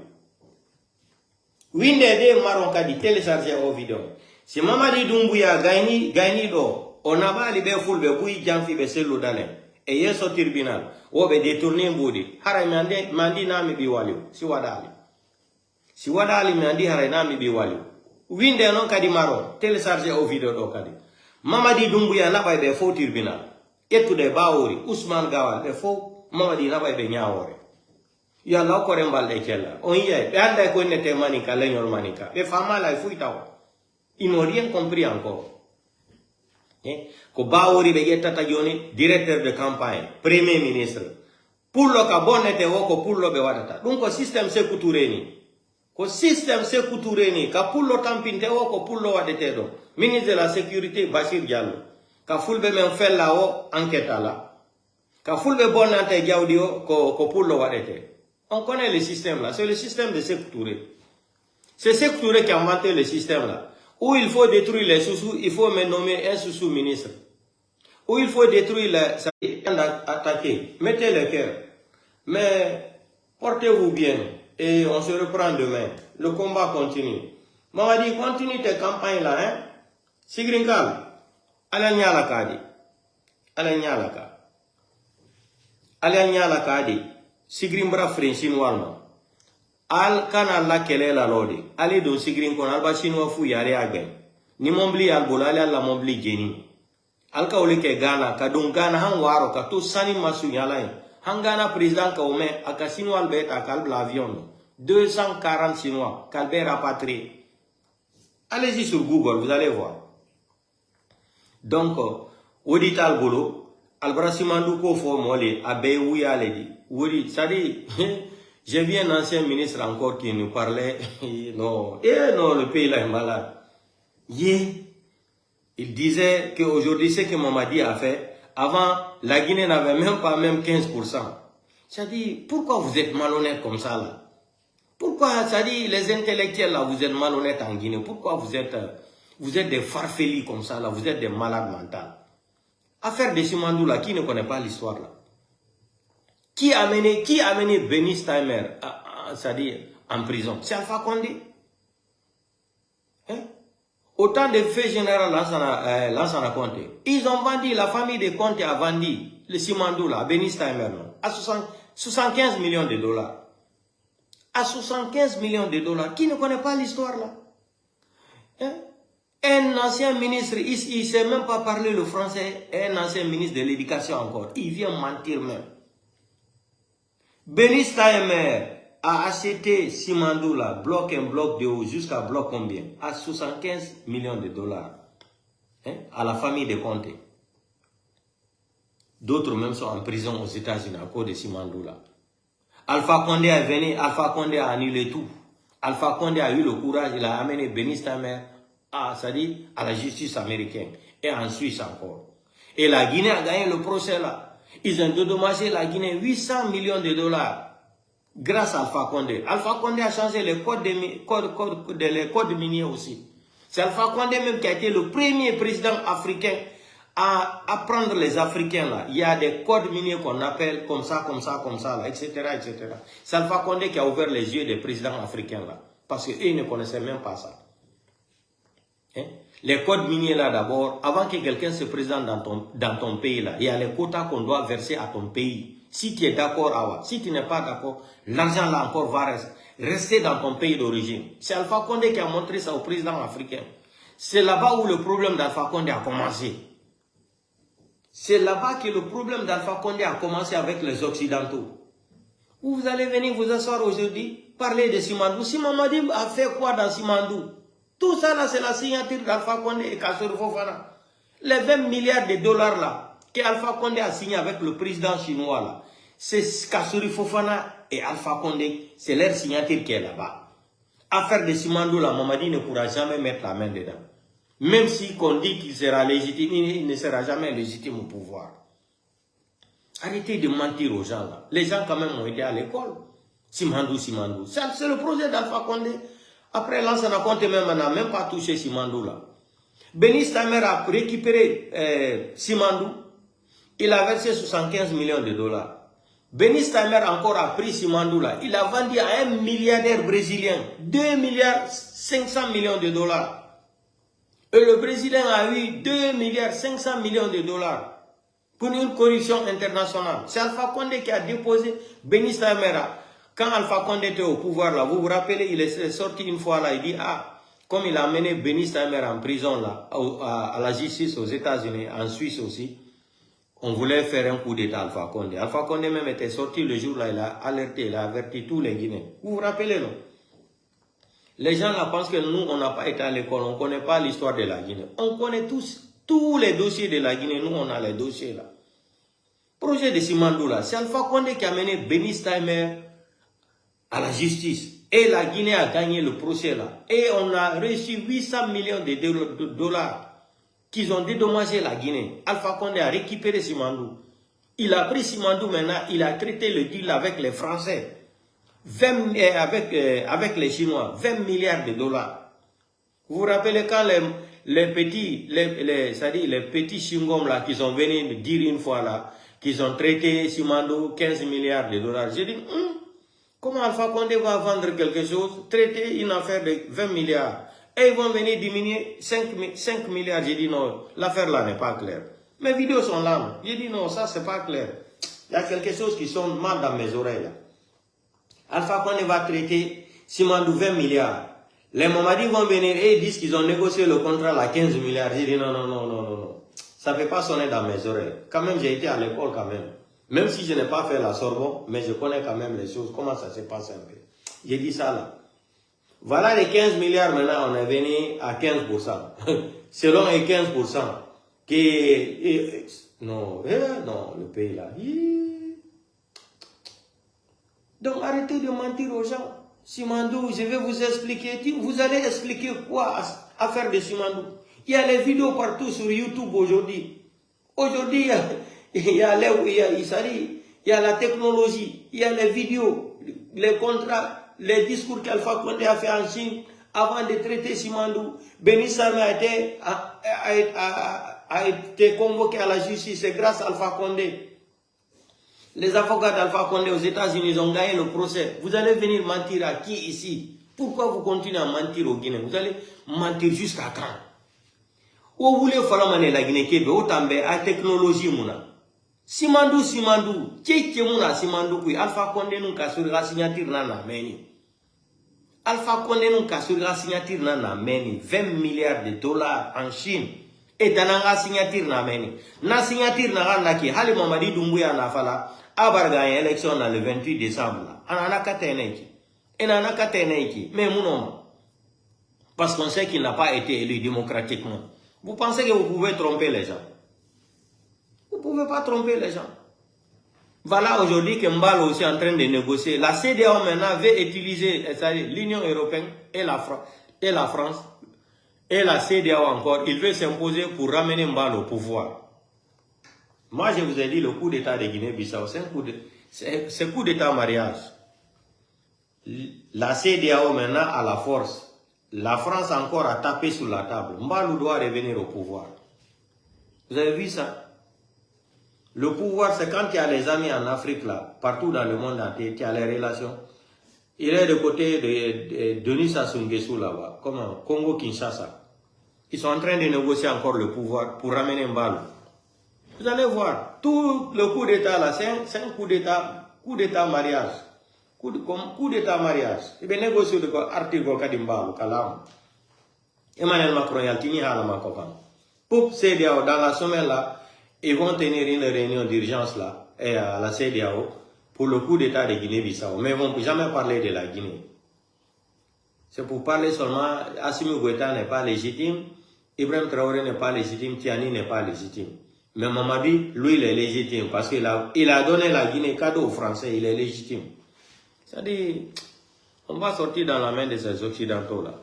Winde de maron kadi télécharger o video. Si Mamadi Doumbouya gagni do onabali be fulbe buy jamfi be selu dane e yeso tribunal wo be détourner mbudi hare mandi na mi bi waliw si wadali mi andi hare na mi bi waliw winde non kadi maron télécharger o video do kadi Mamadi Doumbouya na bay be fo tribunal etude Baouri Ousmane Gawal be fo Mamadi na bay be nyawore ya la ko rembal de kella on ye be anda ko nete manika leñol manika be fama la fuitaw. Ils n'ont rien compris encore. Ko Baouri be yettata joni directeur de campagne, premier ministre. Pullo ka bonete woko pullo be wadata. Donc ko système se kutureni. Ka pullo tampinte woko pullo wadete do. Ministre de la sécurité Bachir Diallo. Ka fulbe men fella o enquête la. Ka fulbe bonante Diawdi o ko pullo wadete. On connaît le système là, c'est le système de Sékou Touré. C'est Sékou Touré qui a inventé le système là. Où il faut détruire les sous-sous, il faut me nommer un sous-sous-ministre. Où il faut détruire les attaquer, mettez le cœur. Mais portez-vous bien et on se reprend demain. Le combat continue. Mamadi, continue tes campagnes là, hein. Sigrinkal, ala nyala kadi. Sigrimbra Frenchin Walma. Al kana la kele la lodi. Ali do sigrin kon alba chinois fu yare agen. Ni mombli al bolale la mombli jeni. Al ka ole ke Ghana ka don Ghana han waro ka to sani masu yala. Han Ghana président ka ome aka chinois albert akal l'avion. 240 chinois kalbe rapatrié. Allez-y sur Google, vous allez voir. Donc audital bolo albrasimandu ko fo mole abe wuya ledi. Wuri sadi j'ai vu un ancien ministre encore qui nous parlait. Non, le pays là est malade. Il disait qu'aujourd'hui, ce que Mamadi a fait, avant, la Guinée n'avait même pas 15%. C'est-à-dire, pourquoi vous êtes malhonnête comme ça là? Pourquoi, c'est-à-dire, les intellectuels là, vous êtes malhonnêtes en Guinée? Pourquoi vous êtes des farfelis comme ça là? Vous êtes des malades mentaux. Affaire de Simandou là, qui ne connaît pas l'histoire là? Qui a amené Benny Steimer c'est-à-dire en prison? C'est Alpha Condé. Autant de faits généraux Lansana Conté. Ils ont vendu, la famille de Conté a vendu le Simandou là, Benny Steimer, à 75 millions de dollars. À 75 millions de dollars. Qui ne connaît pas l'histoire là? Un ancien ministre, il ne sait même pas parler le français, un ancien ministre de l'éducation encore. Il vient mentir même. Benny Steimer a acheté Simandou là, bloc un bloc de haut, jusqu'à bloc combien? À 75 millions de dollars. À la famille de Conté. D'autres même sont en prison aux États-Unis à cause de Simandou là. Alpha Condé est venu, Alpha Condé a annulé tout. Alpha Condé a eu le courage, il a amené Benny Steimer à la justice américaine et en Suisse encore. Et la Guinée a gagné le procès là. Ils ont dédommagé la Guinée 800 millions de dollars grâce à Alpha Condé. Alpha Condé a changé les codes miniers aussi. C'est Alpha Condé même qui a été le premier président africain à apprendre les Africains là. Il y a des codes miniers qu'on appelle comme ça là, etc. C'est Alpha Condé qui a ouvert les yeux des présidents africains là. Parce qu'eux ne connaissaient même pas ça. Les codes miniers là d'abord, avant que quelqu'un se présente dans ton pays là, il y a les quotas qu'on doit verser à ton pays. Si tu es d'accord, Awa. Si tu n'es pas d'accord, l'argent là encore va rester dans ton pays d'origine. C'est Alpha Condé qui a montré ça au président africain. C'est là-bas où le problème d'Alpha Condé a commencé. C'est là-bas que le problème d'Alpha Condé a commencé avec les Occidentaux. Où vous allez venir vous asseoir aujourd'hui, parler de Simandou. Simamadi a fait quoi dans Simandou? Tout ça là, c'est la signature d'Alpha Condé et Kassory Fofana. Les 20 milliards de dollars là, que Alpha Condé a signé avec le président chinois là, c'est Kassory Fofana et Alpha Condé, c'est leur signature qui est là-bas. Affaire de Simandou là, Mamadi ne pourra jamais mettre la main dedans. Même si qu'on dit qu'il sera légitime, il ne sera jamais légitime au pouvoir. Arrêtez de mentir aux gens là. Les gens quand même ont été à l'école. Simandou. C'est le projet d'Alpha Condé. Après l'ancien compte même, on n'a même pas touché Simandou là. Bénis Tamer a récupéré Simandou. Il a versé 75 millions de dollars. Bénis Tamer encore a pris Simandou là. Il a vendu à un milliardaire brésilien 2 milliards 500 millions de dollars. Et le Brésilien a eu 2 milliards 500 millions de dollars pour une corruption internationale. C'est Alpha Condé qui a déposé Bénis Tamer. Quand Alpha Condé était au pouvoir là, vous vous rappelez, il est sorti une fois là, il dit, ah, comme il a amené Bénis Tamer en prison là, à la justice aux États-Unis, en Suisse aussi, on voulait faire un coup d'État à Alpha Condé. Alpha Condé même était sorti le jour là, il a alerté, il a averti tous les Guinéens. Vous vous rappelez, non? Les gens là pensent que nous, on n'a pas été à l'école, on ne connaît pas l'histoire de la Guinée. On connaît tous les dossiers de la Guinée, nous on a les dossiers là. Projet de Simandou là, c'est Alpha Condé qui a mené Bénis Tamer à la justice. Et la Guinée a gagné le procès là. Et on a reçu 800 millions de dollars qu'ils ont dédommagé la Guinée. Alpha Condé a récupéré Simandou. Il a pris Simandou maintenant, il a traité le deal avec les Français. Avec les Chinois, 20 milliards de dollars. Vous vous rappelez quand les petits Chingom là qui sont venus dire une fois là, qu'ils ont traité Simandou 15 milliards de dollars. J'ai dit, comment Alpha Condé va vendre quelque chose, traiter une affaire de 20 milliards, et ils vont venir diminuer 5 milliards. J'ai dit non, l'affaire là n'est pas claire. Mes vidéos sont là. J'ai dit non, ça c'est pas clair. Il y a quelque chose qui sonne mal dans mes oreilles là. Alpha Condé va traiter Simandou 20 milliards. Les Mamadi vont venir et ils disent qu'ils ont négocié le contrat à 15 milliards. J'ai dit non. Ça ne fait pas sonner dans mes oreilles. Quand même, j'ai été à l'école quand même. Même si je n'ai pas fait la Sorbonne, mais je connais quand même les choses. Comment ça se passe un peu. J'ai dit ça là. Voilà les 15 milliards maintenant, on est venu à 15%. Selon les 15%. Non, le pays là. Donc arrêtez de mentir aux gens. Simandou, je vais vous expliquer. Vous allez expliquer quoi à faire de Simandou? Il y a les vidéos partout sur YouTube aujourd'hui. Aujourd'hui, il y a la technologie, il y a les vidéos, les contrats, les discours qu'Alpha Condé a fait en Chine avant de traiter Simandou. Bénis Tamer a été convoqué à la justice, c'est grâce à Alpha Condé. Les avocats d'Alpha Condé aux États-Unis ont gagné le procès. Vous allez venir mentir à qui ici? Pourquoi vous continuez à mentir aux Guinéens? Vous allez mentir jusqu'à quand? Où vous voulez faire la Guinée Kébé, autant à technologie mouna. Simandou, tchétché mouna Simandou kui. Alpha Condé nous casse sur la signature nana meni. Alpha Condé nous casse sur la signature nana meni. 20 milliards de dollars en Chine. Et dans la signature na meni. Na signature na naki. Hali Mamadi Doumbouya na fala. Abar gagne élection dans le 28 décembre. Anana kateneki. Enana kateneki. Mais mon parce qu'on sait qu'il n'a pas été élu démocratiquement. Vous pensez que vous pouvez tromper les gens? Vous ne pouvez pas tromper les gens. Voilà aujourd'hui que Mbalo aussi est en train de négocier. La CEDEAO maintenant veut utiliser l'Union européenne et la France et la CEDEAO encore. Il veut s'imposer pour ramener Mbalo au pouvoir. Moi, je vous ai dit le coup d'État de Guinée-Bissau, c'est un coup d'État mariage. La CEDEAO maintenant a la force. La France encore a tapé sur la table. Mbalo doit revenir au pouvoir. Vous avez vu ça? Le pouvoir, c'est quand il y a les amis en Afrique, là, partout dans le monde entier, il y a les relations. Il est de côté de Denis Sassou Nguesso là-bas, comme Congo-Kinshasa. Ils sont en train de négocier encore le pouvoir pour ramener Mbalo. Vous allez voir, tout le coup d'état là, c'est un coup d'état mariage. Coup d'état mariage. Il va négocier de quoi article Kadimbalo, Kalam. Emmanuel Macron y a tenu à la Macocan. Pour CDAO, dans la semaine là, ils vont tenir une réunion d'urgence là, et à la CDAO, pour le coup d'état de Guinée-Bissau. Mais ils ne vont jamais parler de la Guinée. C'est pour parler seulement, Assimi Goïta n'est pas légitime, Ibrahim Traoré n'est pas légitime, Tiani n'est pas légitime. Mais Mamadi, lui, il est légitime parce qu'il a donné la Guinée cadeau aux Français, il est légitime. C'est-à-dire, on va sortir dans la main de ces Occidentaux là.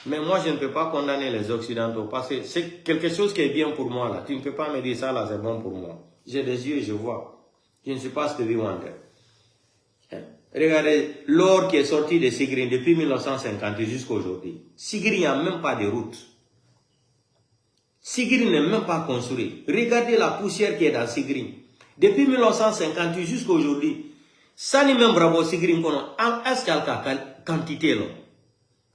Mais moi, je ne peux pas condamner les Occidentaux parce que c'est quelque chose qui est bien pour moi là. Tu ne peux pas me dire ça là, c'est bon pour moi. J'ai des yeux, je vois. Je ne suis pas Stevie Wonder. Regardez, l'or qui est sorti de Sigrin depuis 1950 jusqu'à aujourd'hui. Sigrin n'a même pas de route. Sigrin n'est même pas construit. Regardez la poussière qui est dans Sigrin. Depuis 1950 jusqu'à aujourd'hui. Ça n'est même bravo Sigrin qu'on a. Est-ce qu'il y a la quantité là?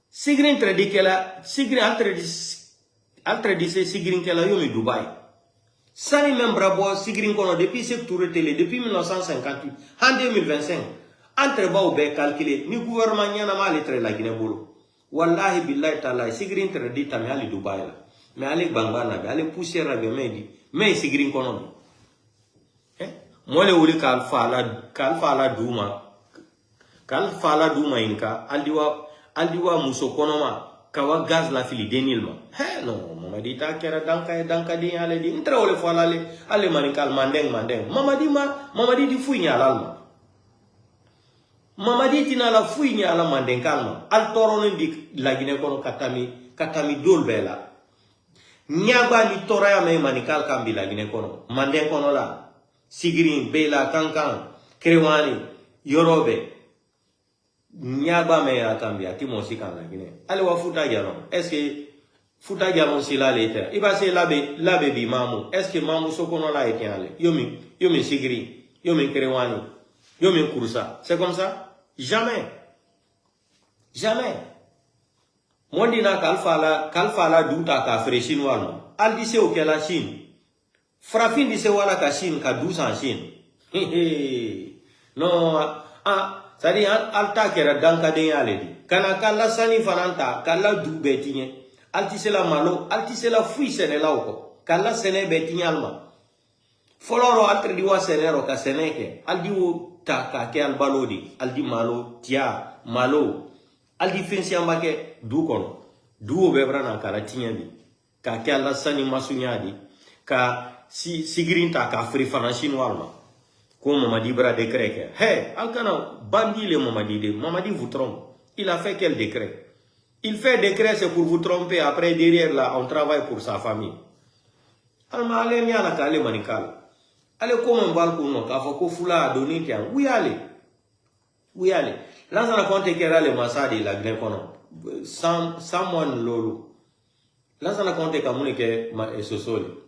Sigrin traduit qu'elle a. Sigrin traduit Sigrin qu'elle a eu au Dubaï. Ça n'est même bravo Sigrin qu'on a depuis cette tour de télé. Depuis 1958. En 2025. Entre bas ou bien calculé, ni gouvernement n'y a pas lettre la Guinée bolo. Wallahi billahi ta'ala, Sigrin traduit tamé à Dubaï là. Mais allez bangana, allez poussière là, mais Sigrin kono. Moi le wuli kalfa la douma inka, aldiwa muso konoma, kawa gaz la fili denilma. Non, Mamadi ta kera danka di ale di, intra ole fala ale manikal mandeng. Mamadi di fouille à l'alma. Mamadi tina la fouille à la mandeng kalma. Al torono di la Guinée kono katami dol bela. Nyaba ni toraya me manikal kambi la Guinée kono. Mandeng kono la. Sigrin, Bela, Kankan, Krewani, Yorobe. Nyaba me ya kambi ati monsi kan la Guinée. Ale wa futa galon. Est-ce que futa galon si la l'été? Il va se labe bi mamu. Est-ce que mamu sokono la ete ale? Yomi Sigrin, yomi Krewani, yomi Kouroussa. C'est comme ça? Jamais. Mondina kalfala douta ka fere chinois non. Al dise o ke la Chine. Frafin dise wala ka Chine ka 12 en Chine. Non, ça dit alta kera danka de yale di. Kana kala sani fananta kala du betinye. Altise la malo, altise la fui sene la oko. Kala sene betinye alma. Foloro altre diwa senero ka seneke. Al diwo ta ka ke al balodi. Al di malo tia malo. Al di finsi ambake du kono. Du bebra na kala tinyadi. Ka ke ala sani masunyadi. Ka Sigrin ta ka fri fanashin walma. Ko Mamadi bra décret ke. Hey, alkana bandi le Mamadi vous trompe. Il a fait quel décret? Il fait décret c'est pour vous tromper. Après derrière là on travaille pour sa famille. Alma ale mi ala ka ale manikal. Ale comme un balcon no ka foko fula doni tian. Oui allez. Là ça raconte que le massadi la Guinée kono. Someone lolo. Là ça raconte kamune ke sosoli.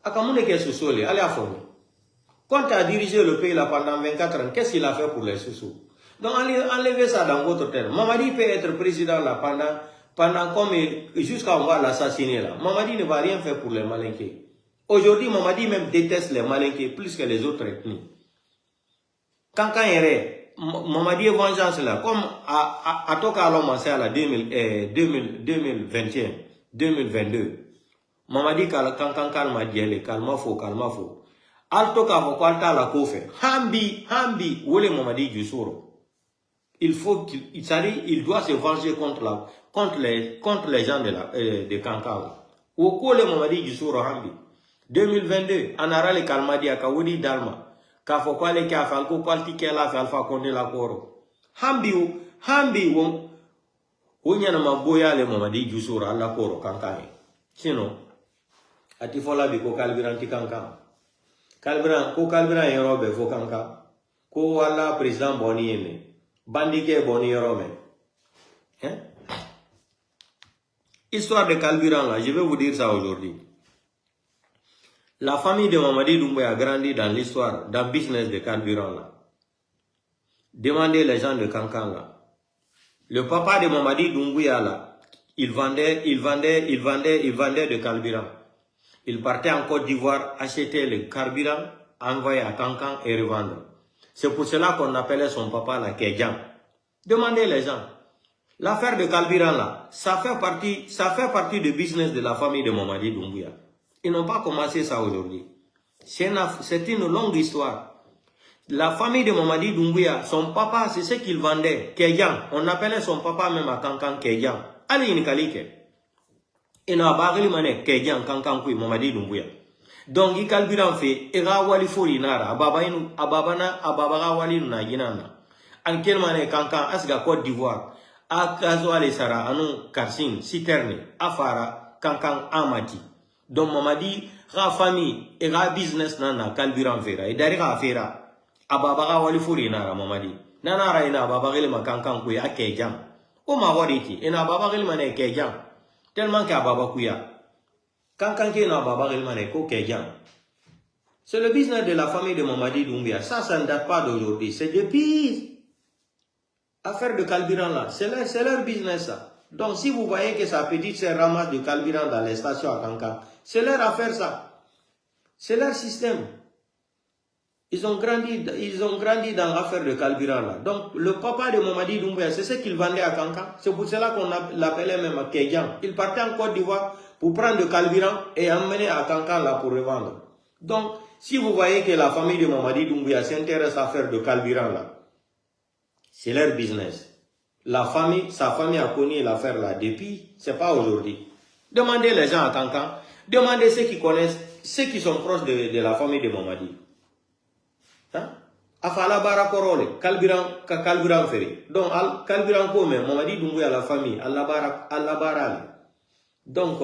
Akamune ke sosoli, allez à fond. Quand tu as dirigé le pays là pendant 24 ans, qu'est-ce qu'il a fait pour les sous? Donc enlevez ça dans votre terre. Mamadi peut être président là pendant comme jusqu'à on va l'assassiner là. Mamadi ne va rien faire pour les Malinqués. Aujourd'hui, Mamadi même déteste les Malinqués plus que les autres ethnies. Quand yere, Mamadi est vengeance là, comme à Toka Alomansé à la 2021, 2022. Mamadi quand kalma diele, kalma fo. Alto ka fo kwalta la kofe. Hambi, wole Mamadi Djoussouro. Il doit se venger contre les gens de Kankan. Ou kole Mamadi Djoussouro Hambi. 2022, anara le kalmadi akawodi dalma. Ka fo kwale ka falko kwalti ke la alfa konde la koro. Hambi wonyana maboya le Mamadi Djoussouro alla koro Kankan. Sinon, ati fola bi ko kalbiran ti Kankan. Kalbiran yorobe fo Kankan. Ko wala président boni yeme. Bandike boni yorome. Histoire de Kalbiran là, je vais vous dire ça aujourd'hui. La famille de Mamadi Doumbouya a grandi dans l'histoire, dans le business de Kalbiran là. Demandez les gens de Kankan là. Le papa de Mamadi Doumbouya là, il vendait de carburant. Il partait en Côte d'Ivoire, acheter le carburant, envoyer à Kankan et revendre. C'est pour cela qu'on appelait son papa la Kédian. Demandez les gens. L'affaire de carburant là, ça fait partie du business de la famille de Mamadi Doumbouya. Ils n'ont pas commencé ça aujourd'hui. C'est une longue histoire. La famille de Mamadi Doumbouya, son papa, c'est ce qu'il vendait. Kédian. On appelait son papa même à Kankan Kédian. Allez, Nikalike. Et n'a pas mané Kédian Kankan Kui Mamadi Doumbouya. Donc, il carburant fait, il a wali fori nara, ababana wali na ginana. En quel mané Kankan, asga Côte d'Ivoire. A kazo ale sara anu karsin citerne afara Kankan amati donc Mamadi ra famille et ra business nana carburant fera et dari ra fera ababa wali furi nara Mamadi nana ra ina baba gele Kankan ku ya kejam o ma wariti ina baba gele mane kejam tellement que baba ku ya Kankan ke na baba gele mane ko kejam. C'est le business de la famille de Mamadi Doumbouya. Ça ne date pas d'aujourd'hui, c'est depuis affaire de carburant là, c'est leur business ça. Donc si vous voyez que sa petite sœur ramasse du carburant dans les stations à Kankan, c'est leur affaire ça. C'est leur système. Ils ont grandi dans l'affaire de carburant là. Donc le papa de Mamadi Doumbouya, c'est ce qu'il vendait à Kankan. C'est pour cela qu'on l'appelait même Kédian. Il partait en Côte d'Ivoire pour prendre du carburant et emmener à Kankan là pour revendre. Donc si vous voyez que la famille de Mamadi Doumbouya s'intéresse à faire de carburant là, c'est leur business. Sa famille a connu l'affaire là depuis, c'est pas aujourd'hui. Demandez les gens à Kankan, demandez ceux qui connaissent, ceux qui sont proches de la famille de Mamadi. Hein? Afala bara korole, carburant ferry. Donc, carburant comme Mamadi Doumbouya la famille, Allah bara. Donc,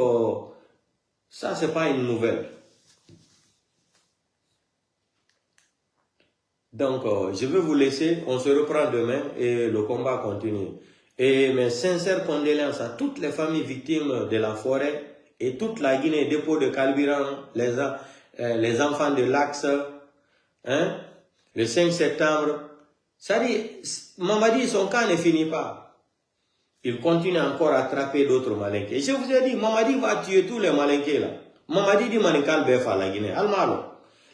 ça c'est pas une nouvelle. Donc, je vais vous laisser, on se reprend demain et le combat continue. Et mes sincères condoléances à toutes les familles victimes de la forêt et toute la Guinée, dépôt de carburant, les enfants de l'Axe, hein, le 5 septembre. Ça dit, Mamadi, son cas ne finit pas. Il continue encore à attraper d'autres malinqués. Et je vous ai dit, Mamadi va tuer tous les malinqués là. Mamadi dit Manikal Bef à la Guinée. Almalo.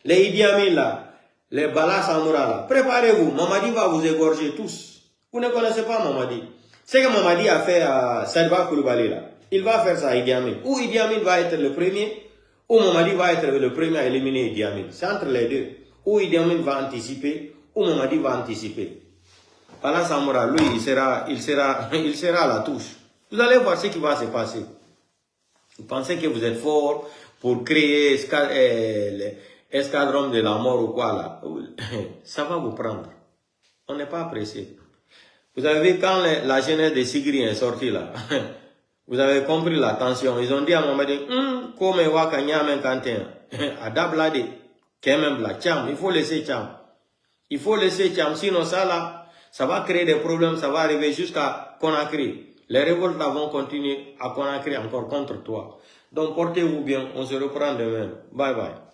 Les Idi Amin là. Les Bala Samoura là, préparez-vous, Mamadi va vous égorger tous. Vous ne connaissez pas Mamadi. Ce que Mamadi a fait à Sadba Koulibaly là, il va faire ça à Idi Amin. Ou Idi Amin va être le premier, ou Mamadi va être le premier à éliminer Idi Amin. C'est entre les deux. Ou Idi Amin va anticiper, ou Mamadi va anticiper. Bala Samoura, lui, il sera à la touche. Vous allez voir ce qui va se passer. Vous pensez que vous êtes fort pour créer escadron de la mort ou quoi là, ça va vous prendre. On n'est pas pressé. Vous avez vu quand la jeunesse de Sigri est sortie là, vous avez compris la tension. Ils ont dit à Mamadi, comme waka nyamen kanten, adablade, kemem la cham, il faut laisser cham. Il faut laisser cham, sinon ça là, ça va créer des problèmes, ça va arriver jusqu'à Conakry. Les révoltes là vont continuer à Conakry encore contre toi. Donc portez-vous bien, on se reprend demain. Bye bye.